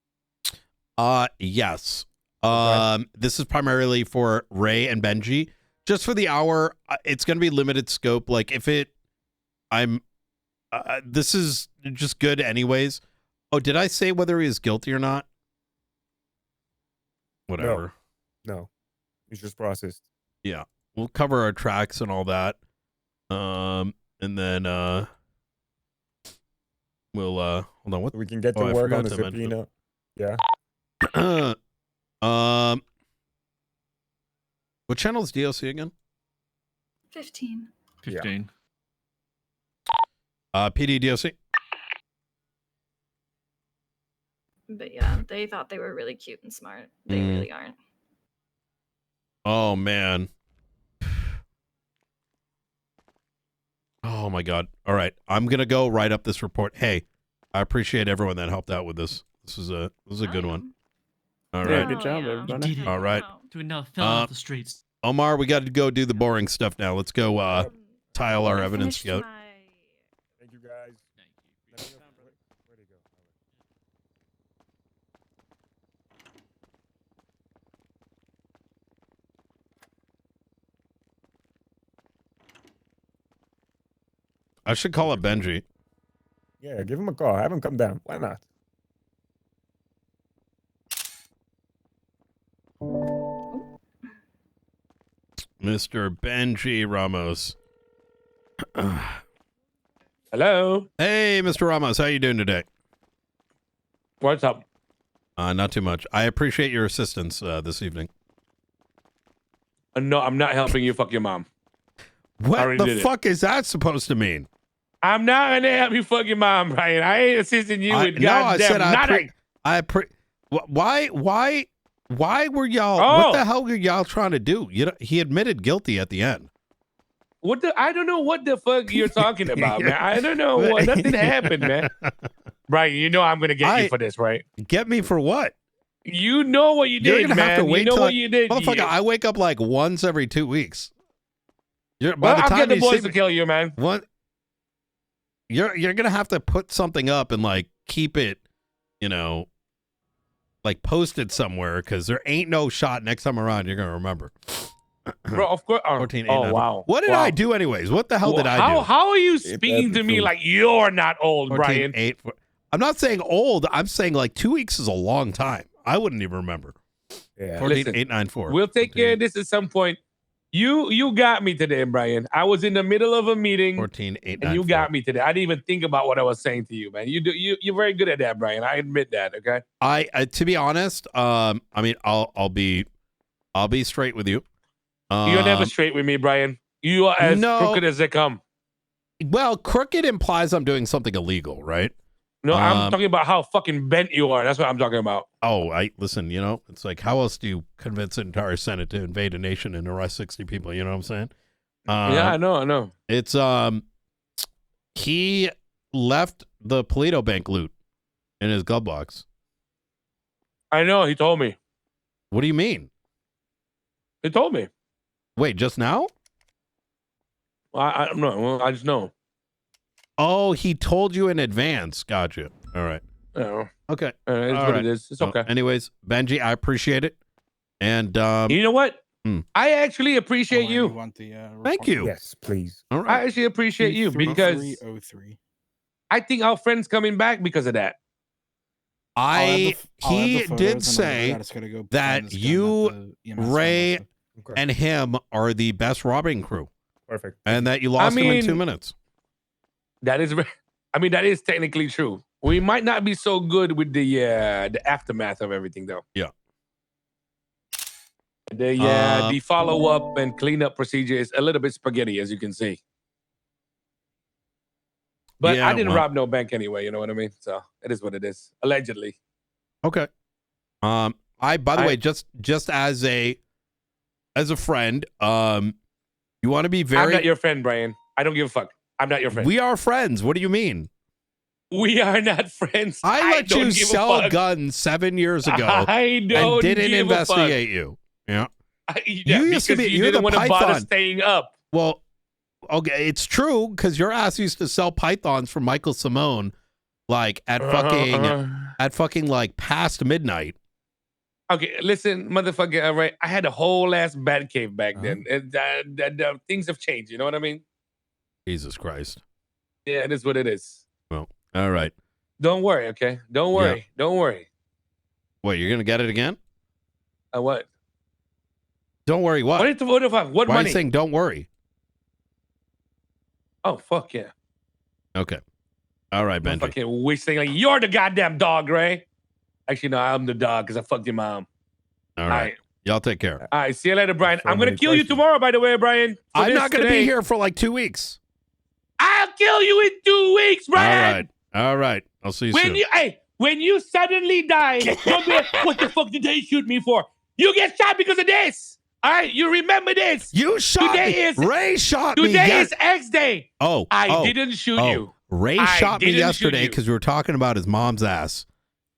Yes. This is primarily for Ray and Benji. Just for the hour, it's going to be limited scope. Like if this is just good anyways. Oh, did I say whether he is guilty or not? Whatever. No. He's just processed. Yeah. We'll cover our tracks and all that. And then we'll hold on. What We can get to I work on forgot the to mention subpoena. Yeah. What channel is DLC again? 15. 15. PD DLC. But yeah, they thought they were really cute and smart. They really aren't. Oh man. Oh my god. All right. I'm gonna go write up this report. Hey, I appreciate everyone that helped out with this. This is a good one. All right. Good job, everybody. You did it. All right. Do now fell off the streets. Omar, we got to go do the boring stuff now. Let's go tile our evidence together. Thank you, guys. Thank you. Where'd he go? I should call up Benji. Yeah, give him a call. Have him come down. Why not? Mr. Benji Ramos. Hello. Hey, Mr. Ramos. How you doing today? What's up? Not too much. I appreciate your assistance this evening. No, I'm not helping you fuck your mom. What the fuck is that supposed to mean? I'm not going to help you fuck your mom, Brian. I ain't assisting you with goddamn nothing. Why were y'all, what the hell were y'all trying to do? He admitted guilty at the end. I don't know what the fuck you're talking about, man. I don't know what, nothing happened, man. Brian, you know I'm going to get you for this, right? Get me for what? You know what you did, You're gonna man. have to wait you know till what you did. Motherfucker, I wake up like once every 2 weeks. I'll get the boys to kill you, man. What? You're gonna have to put something up and like keep it, like posted somewhere because there ain't no shot next time around you're gonna remember. Bro, of course. 14, wow. What did I do anyways? What the hell did I do? How are you speaking to me like you're not old, 14, Brian? 8, I'm not saying old. I'm saying like 2 weeks is a long time. I wouldn't even remember. Yeah. 14, Listen, 8, 9, 4. We'll take 14, care of this at some point. You got me today, Brian. I was in the middle of a meeting. 14, 8, 9, and you 4. got me today. I didn't even think about what I was saying to you, man. You're very good at that, Brian. I admit that. Okay. I to be honest, I mean, I'll be straight with you. You're never straight with me, Brian. You are as crooked as they come. Well, crooked implies I'm doing something illegal, right? No, I'm talking about how fucking bent you are. That's what I'm talking about. Oh, listen, it's like, how else do you convince the entire Senate to invade a nation and arrest 60 people? You know what I'm saying? Yeah, I know. It's, he left the Polito Bank loot in his glove box. I know, he told me. What do you mean? He told me. Wait, just now? I don't know. Well, I just know. Oh, he told you in advance. Gotcha. All right. Yeah. Okay. It's what it is. It's okay. Anyways, Benji, I appreciate it. And you know what? I actually appreciate you. Want the, Thank you. Yes, please. All right. I actually appreciate you because 303. I think our friend's coming back because of that. He did say that you, Ray, and him are the best robbing crew. Perfect. And that you lost him in 2 minutes. That is technically true. We might not be so good with the aftermath of everything, though. Yeah. The follow up and cleanup procedure is a little bit spaghetti, as you can see. But I didn't rob no bank anyway. You know what I mean? So it is what it is. Allegedly. Okay. By the way, just as a friend, you want to be very. I'm not your friend, Brian. I don't give a fuck. I'm not your friend. We are friends. What do you mean? We are not friends. I let you sell guns 7 years ago. I don't and didn't give investigate you. Yeah. You used to be. You didn't want to bother staying up. Well, okay, it's true because your ass used to sell pythons for Michael Simone, like at fucking like past midnight. Okay, listen, motherfucker. All right, I had a whole ass bat cave back then, and things have changed. You know what I mean? Jesus Christ. Yeah, it is what it is. Well, all right. Don't worry, okay? Don't worry. Yeah. Don't worry. Wait, you're gonna get it again? What? Don't worry. What? What if I? What Why money? are you saying don't worry? Oh fuck yeah! Okay. All right, Benji. Fucking wish thing like you're the goddamn dog, Ray. Actually, no, I'm the dog because I fucked your mom. All right. Y'all take care. All right. See you later, Brian. So I'm gonna many kill you questions. tomorrow, by the way, Brian. for I'm this not gonna today. be here for like 2 weeks. I'll kill you in 2 weeks, Brian. All right. All right. I'll see you soon. When you suddenly die, don't be like, what the fuck did they shoot me for? You get shot because of this. All right, you remember this. You shot me. Ray shot me. Today is X Day. Oh, I didn't shoot you. Ray I shot me didn't shoot yesterday you. because we were talking about his mom's ass.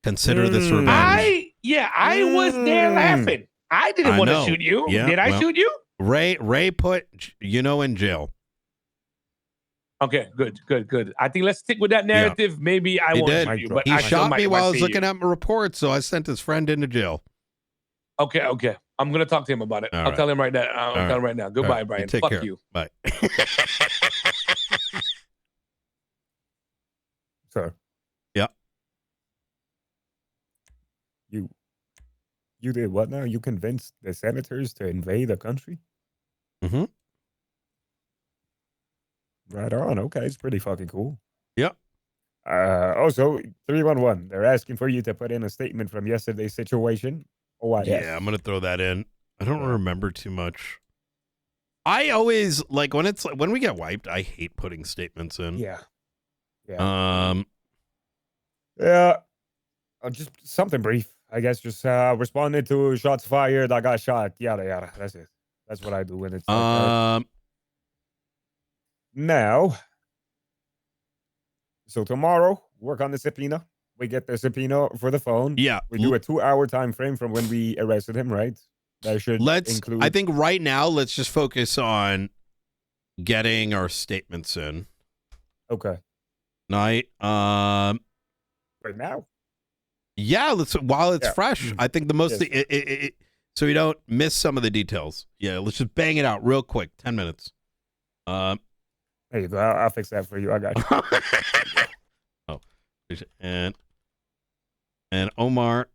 Consider this revenge. I was there laughing. I didn't want to know. shoot you. Yeah, Did I well, shoot you? Ray put in jail. Okay, good. I think let's stick with that narrative. Maybe I He won't did. shoot you, but He I shot me while I was looking at. at my report, so I sent his friend into jail. Okay. I'm gonna talk to him about it. All I'll right. tell him right now. I'll tell him right now. Goodbye, All right. Brian. Take Fuck care. you. Bye. Sir. Yeah. You did what now? You convinced the senators to invade the country? Mm-hmm. Right on. Okay, it's pretty fucking cool. Yep. Also, 311. They're asking for you to put in a statement from yesterday's situation. Oh, what? Yeah, I'm gonna throw that in. I don't remember too much. I always like when we get wiped. I hate putting statements in. Yeah. Yeah. Just something brief. I guess just responded to shots fired. I got shot. Yada yada. That's it. That's what I do when it's like that. Now. So tomorrow, work on the subpoena. We get the subpoena for the phone. Yeah. We do a 2-hour time frame from when we arrested him, right? That should include. I think right now, let's just focus on getting our statements in. Okay. Night. Right now. Yeah. While it's fresh. I think the most Yes. so we don't miss some of the details. Yeah. Let's just bang it out real quick. 10 minutes. There you go. I'll fix that for you. I got you. Oh, and Omar.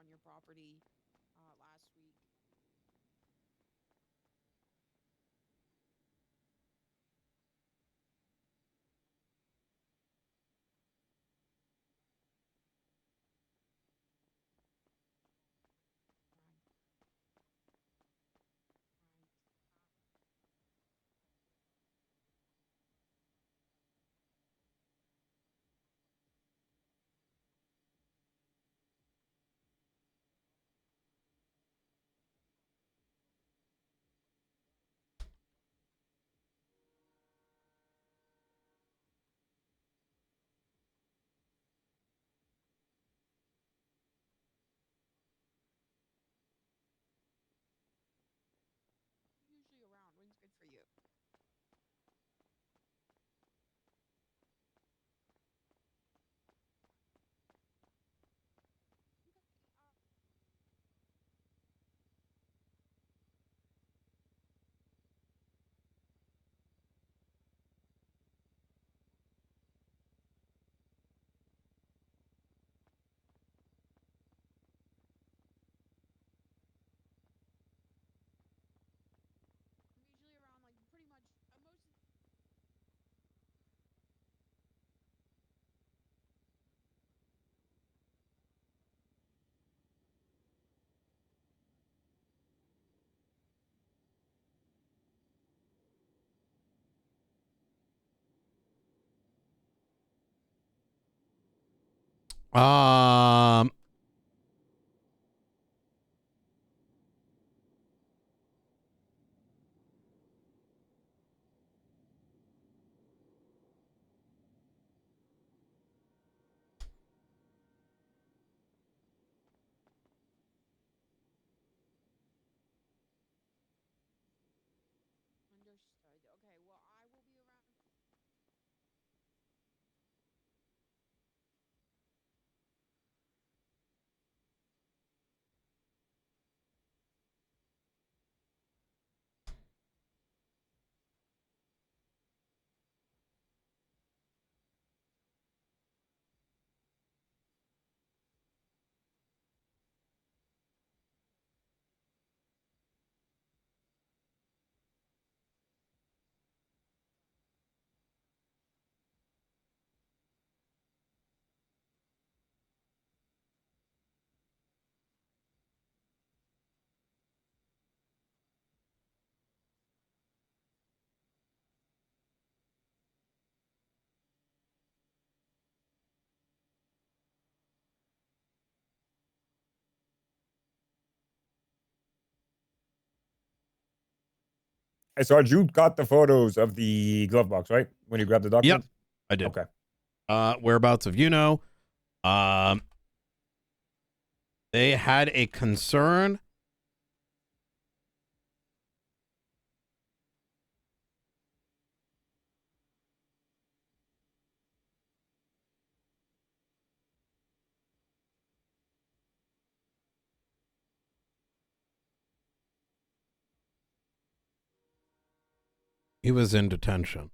on your property last week. Usually around. When's good for you? Usually around like pretty much most. Um. Understood. Okay, well, I will be around. Hey, Sarge, you got the photos of the glove box, right? When you grabbed the Yep, documents? I did. Okay. Whereabouts of Yuno. They had a concern. He was in detention.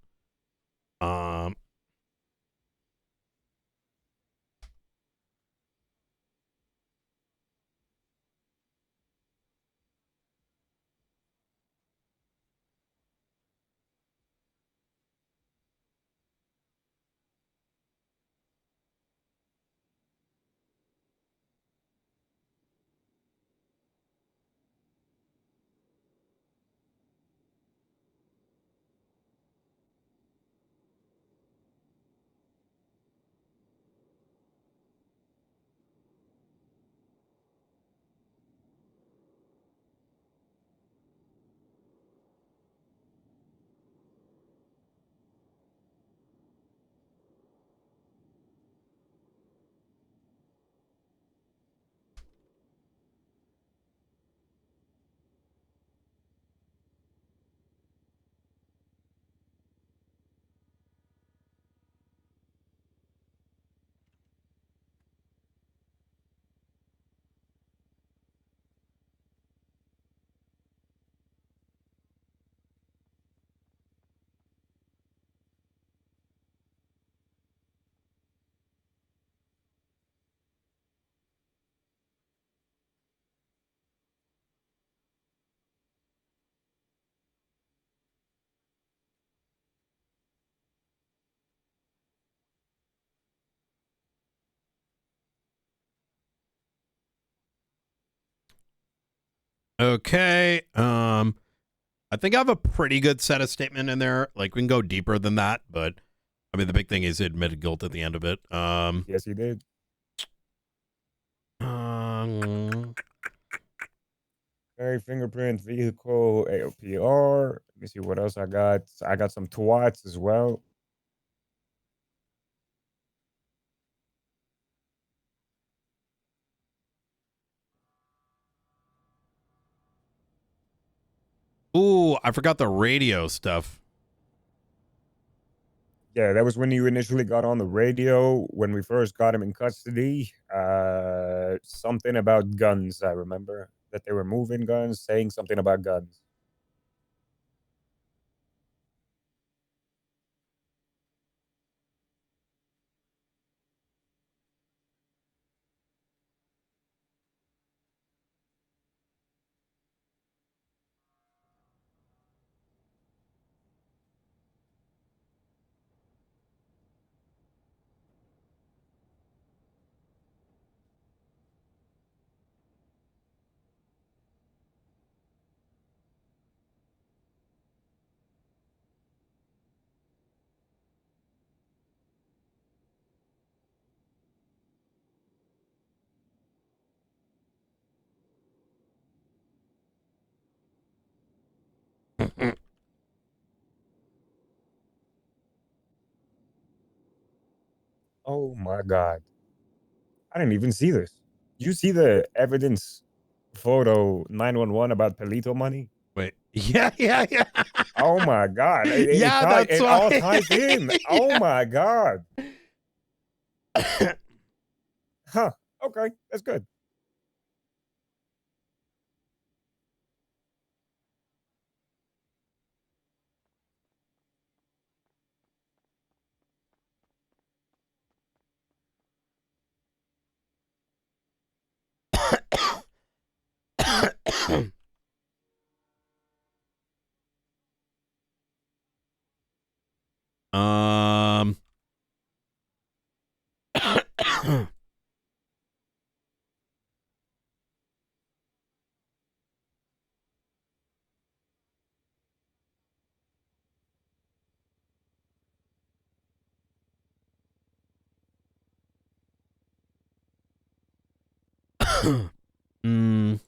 Okay. I think I have a pretty good set of statement in there. Like we can go deeper than that, but I mean the big thing is he admitted guilt at the end of it. Yes, he did. Okay, fingerprint, vehicle, AOPR. Let me see what else I got. I got some twats as well. Ooh, I forgot the radio stuff. Yeah, that was when you initially got on the radio when we first got him in custody. Something about guns, I remember. That they were moving guns, saying something about guns. Oh my God. I didn't even see this. You see the evidence photo 911 about Pelito money? Wait. Yeah. Oh my God. Yeah, that's it why. all ties in. Oh Yeah. my God. Huh. Okay. That's good. um. mm.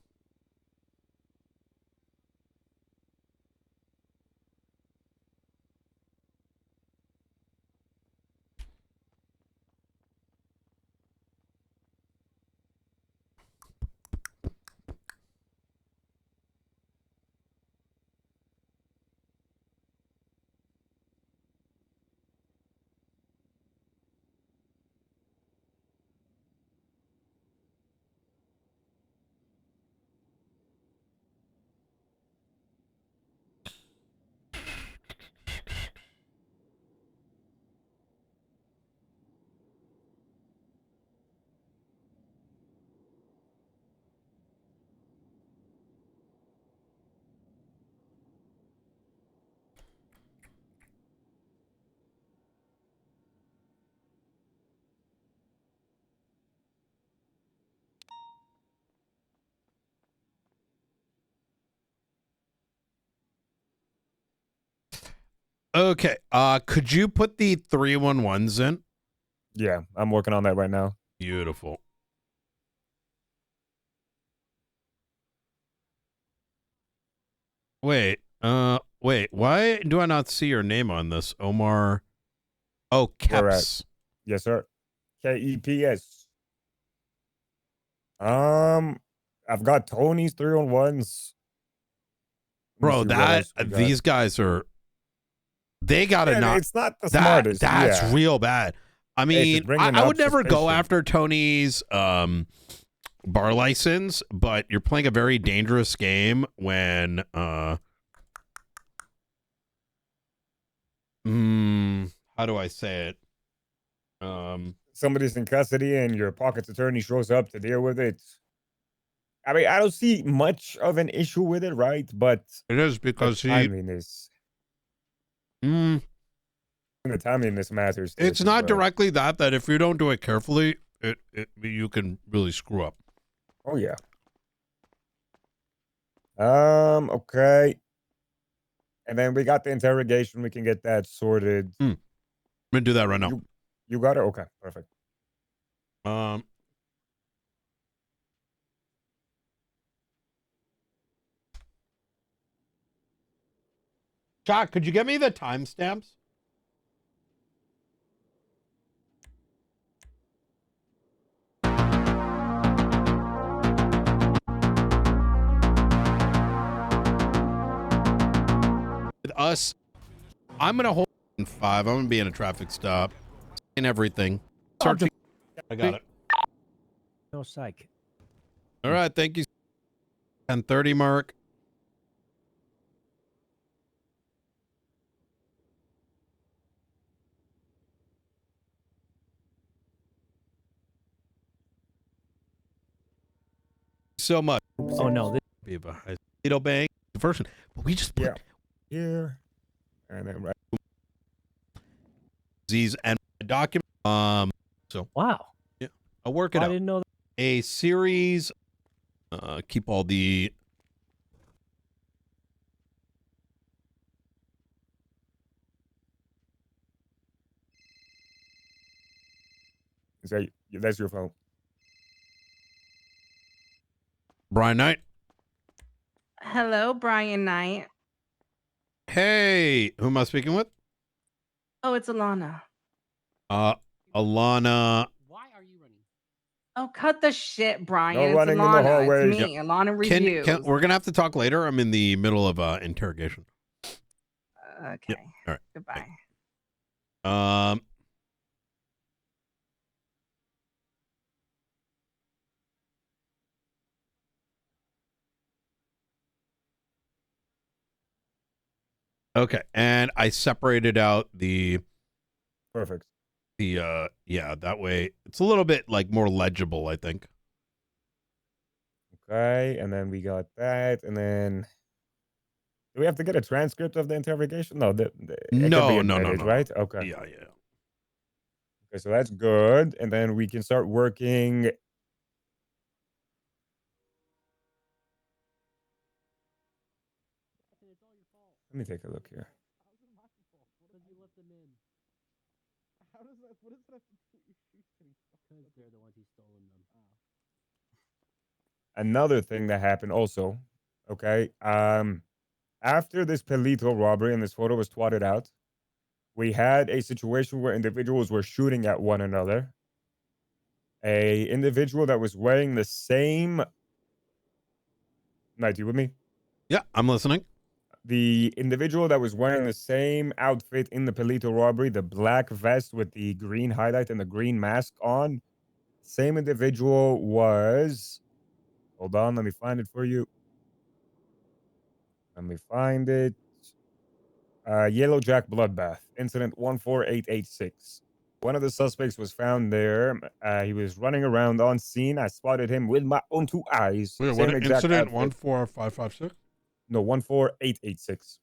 Okay. Could you put the 311s in? Yeah, I'm working on that right now. Beautiful. Wait. Wait. Why do I not see your name on this, Omar? Oh, Where at? Keps. Yes, sir. KEPS. I've got Tony's 3-on-1s. Bro, these guys are. They gotta Yeah, not. it's not the smartest. That's Yeah. real bad. I It's mean, just bringing I up would never go suspicion. after Tony's bar license, but you're playing a very dangerous game when how do I say it? Somebody's in custody and your pocket's attorney shows up to deal with it. I mean, I don't see much of an issue with it, right? But it is because the timeliness. The timeliness matters. it's not directly that if you don't do it carefully, you can really screw up. Oh yeah. Okay. And then we got the interrogation. We can get that sorted. I'm gonna do that right now. You got it? Okay, perfect. Chuck, could you get me the timestamps? With us, I'm gonna hold in 5. I'm gonna be in a traffic stop and everything. Searching. I got it. No psych. All right, thank you. 10:30 mark. So much. Oh no, this Be a Lido Bank version, but we just put here and then right. these and document. So wow. Yeah, I'll work it out. I didn't know that. A series. Keep all the. Say that's your phone. Brian Knight. Hello, Brian Knight. Hey, who am I speaking with? Oh, it's Alana. Alana. Oh, cut the shit, Brian. No it's running in the Alana. hallway. It's me, Alana Can Reviews. we're gonna have to talk later? I'm in the middle of interrogation. Okay. Yep. All right. Goodbye. Okay, and I separated out the. Perfect. The yeah, that way it's a little bit like more legible, I think. Okay, and then we got that, and then do we have to get a transcript of the interrogation? No, it could be admitted, right? Okay. Yeah. Okay, so that's good, and then we can start working. Let me take a look here. Another thing that happened also, okay, after this Pelito robbery and this photo was twatted out, we had a situation where individuals were shooting at one another. A individual that was wearing the same. Knight, you with me? Yeah, I'm listening. The individual that was wearing the same outfit in the Pelito robbery, the black vest with the green highlight and the green mask on, same individual was. Hold on, let me find it for you. Let me find it. Yellow Jack Bloodbath, incident 14886. One of the suspects was found there. He was running around on scene. I spotted him with my own 2 eyes. Wait, Same what exact incident? outfit. 14556. No, 14886.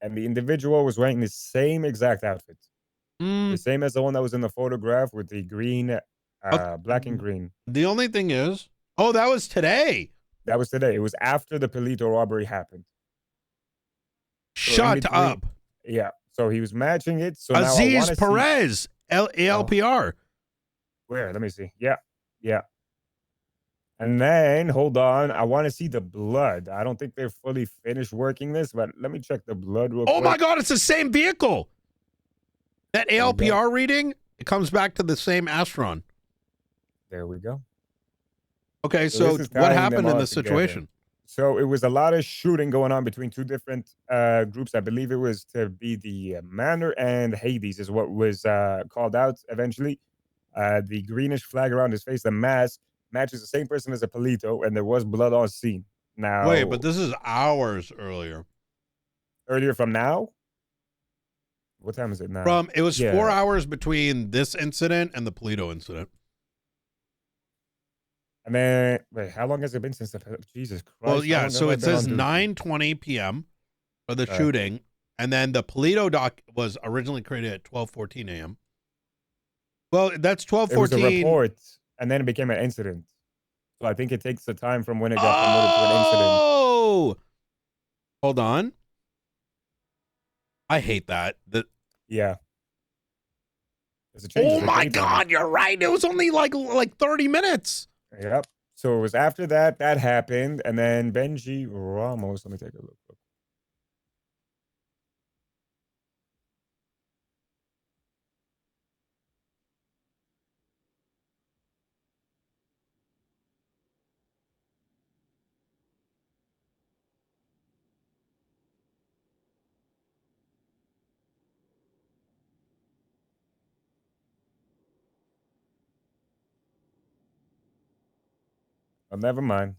And the individual was wearing the same exact outfit. The same as the one that was in the photograph with the green, black and green. The only thing is, oh, that was today. That was today. It was after the Pelito robbery happened. So Shut up. Yeah. So he was matching it. So now I Aziz wanna Perez, ALPR. Where? Let me see. Yeah. And then, hold on. I want to see the blood. I don't think they're fully finished working this, but let me check the blood real quick. Oh my God, it's the same vehicle. That ALPR reading, it comes back to the same Astron. There we go. Okay, so this is what tying them happened in all this together. situation? So it was a lot of shooting going on between 2 different groups. I believe it was to be the Manor and Hades is what was called out eventually. The greenish flag around his face, the mask, matches the same person as a Pelito, and there was blood on scene. Now, Wait, but this is hours earlier. Earlier from now? What time is it now? It was 4 hours between this incident and the Pelito incident. And then, wait, how long has it been since the Jesus Christ? Well, yeah, so it says 9:20 p.m. for the shooting, and then the Pelito doc was originally created at 12:14 a.m. Well, that's 12:14. It was a report, and then it became an incident. So I think it takes the time from when it got promoted to an incident. Oh, hold on. I hate that. Yeah. Change Oh my God, you're right. It was only like 30 minutes. Yep. So it was after that happened, and then Benji Ramos. Let me take a look. Well, never mind.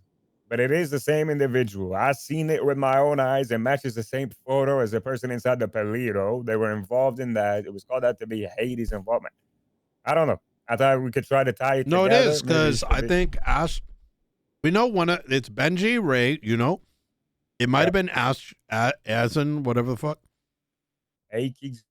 But it is the same individual. I seen it with my own eyes. It matches the same photo as the person inside the Pelito. They were involved in that. It was called out to be Hades' involvement. I don't know. I thought we could try to tie it No, together. it is because I think we know it's Benji Ray. You know, it might have been As in whatever the fuck. Aikis.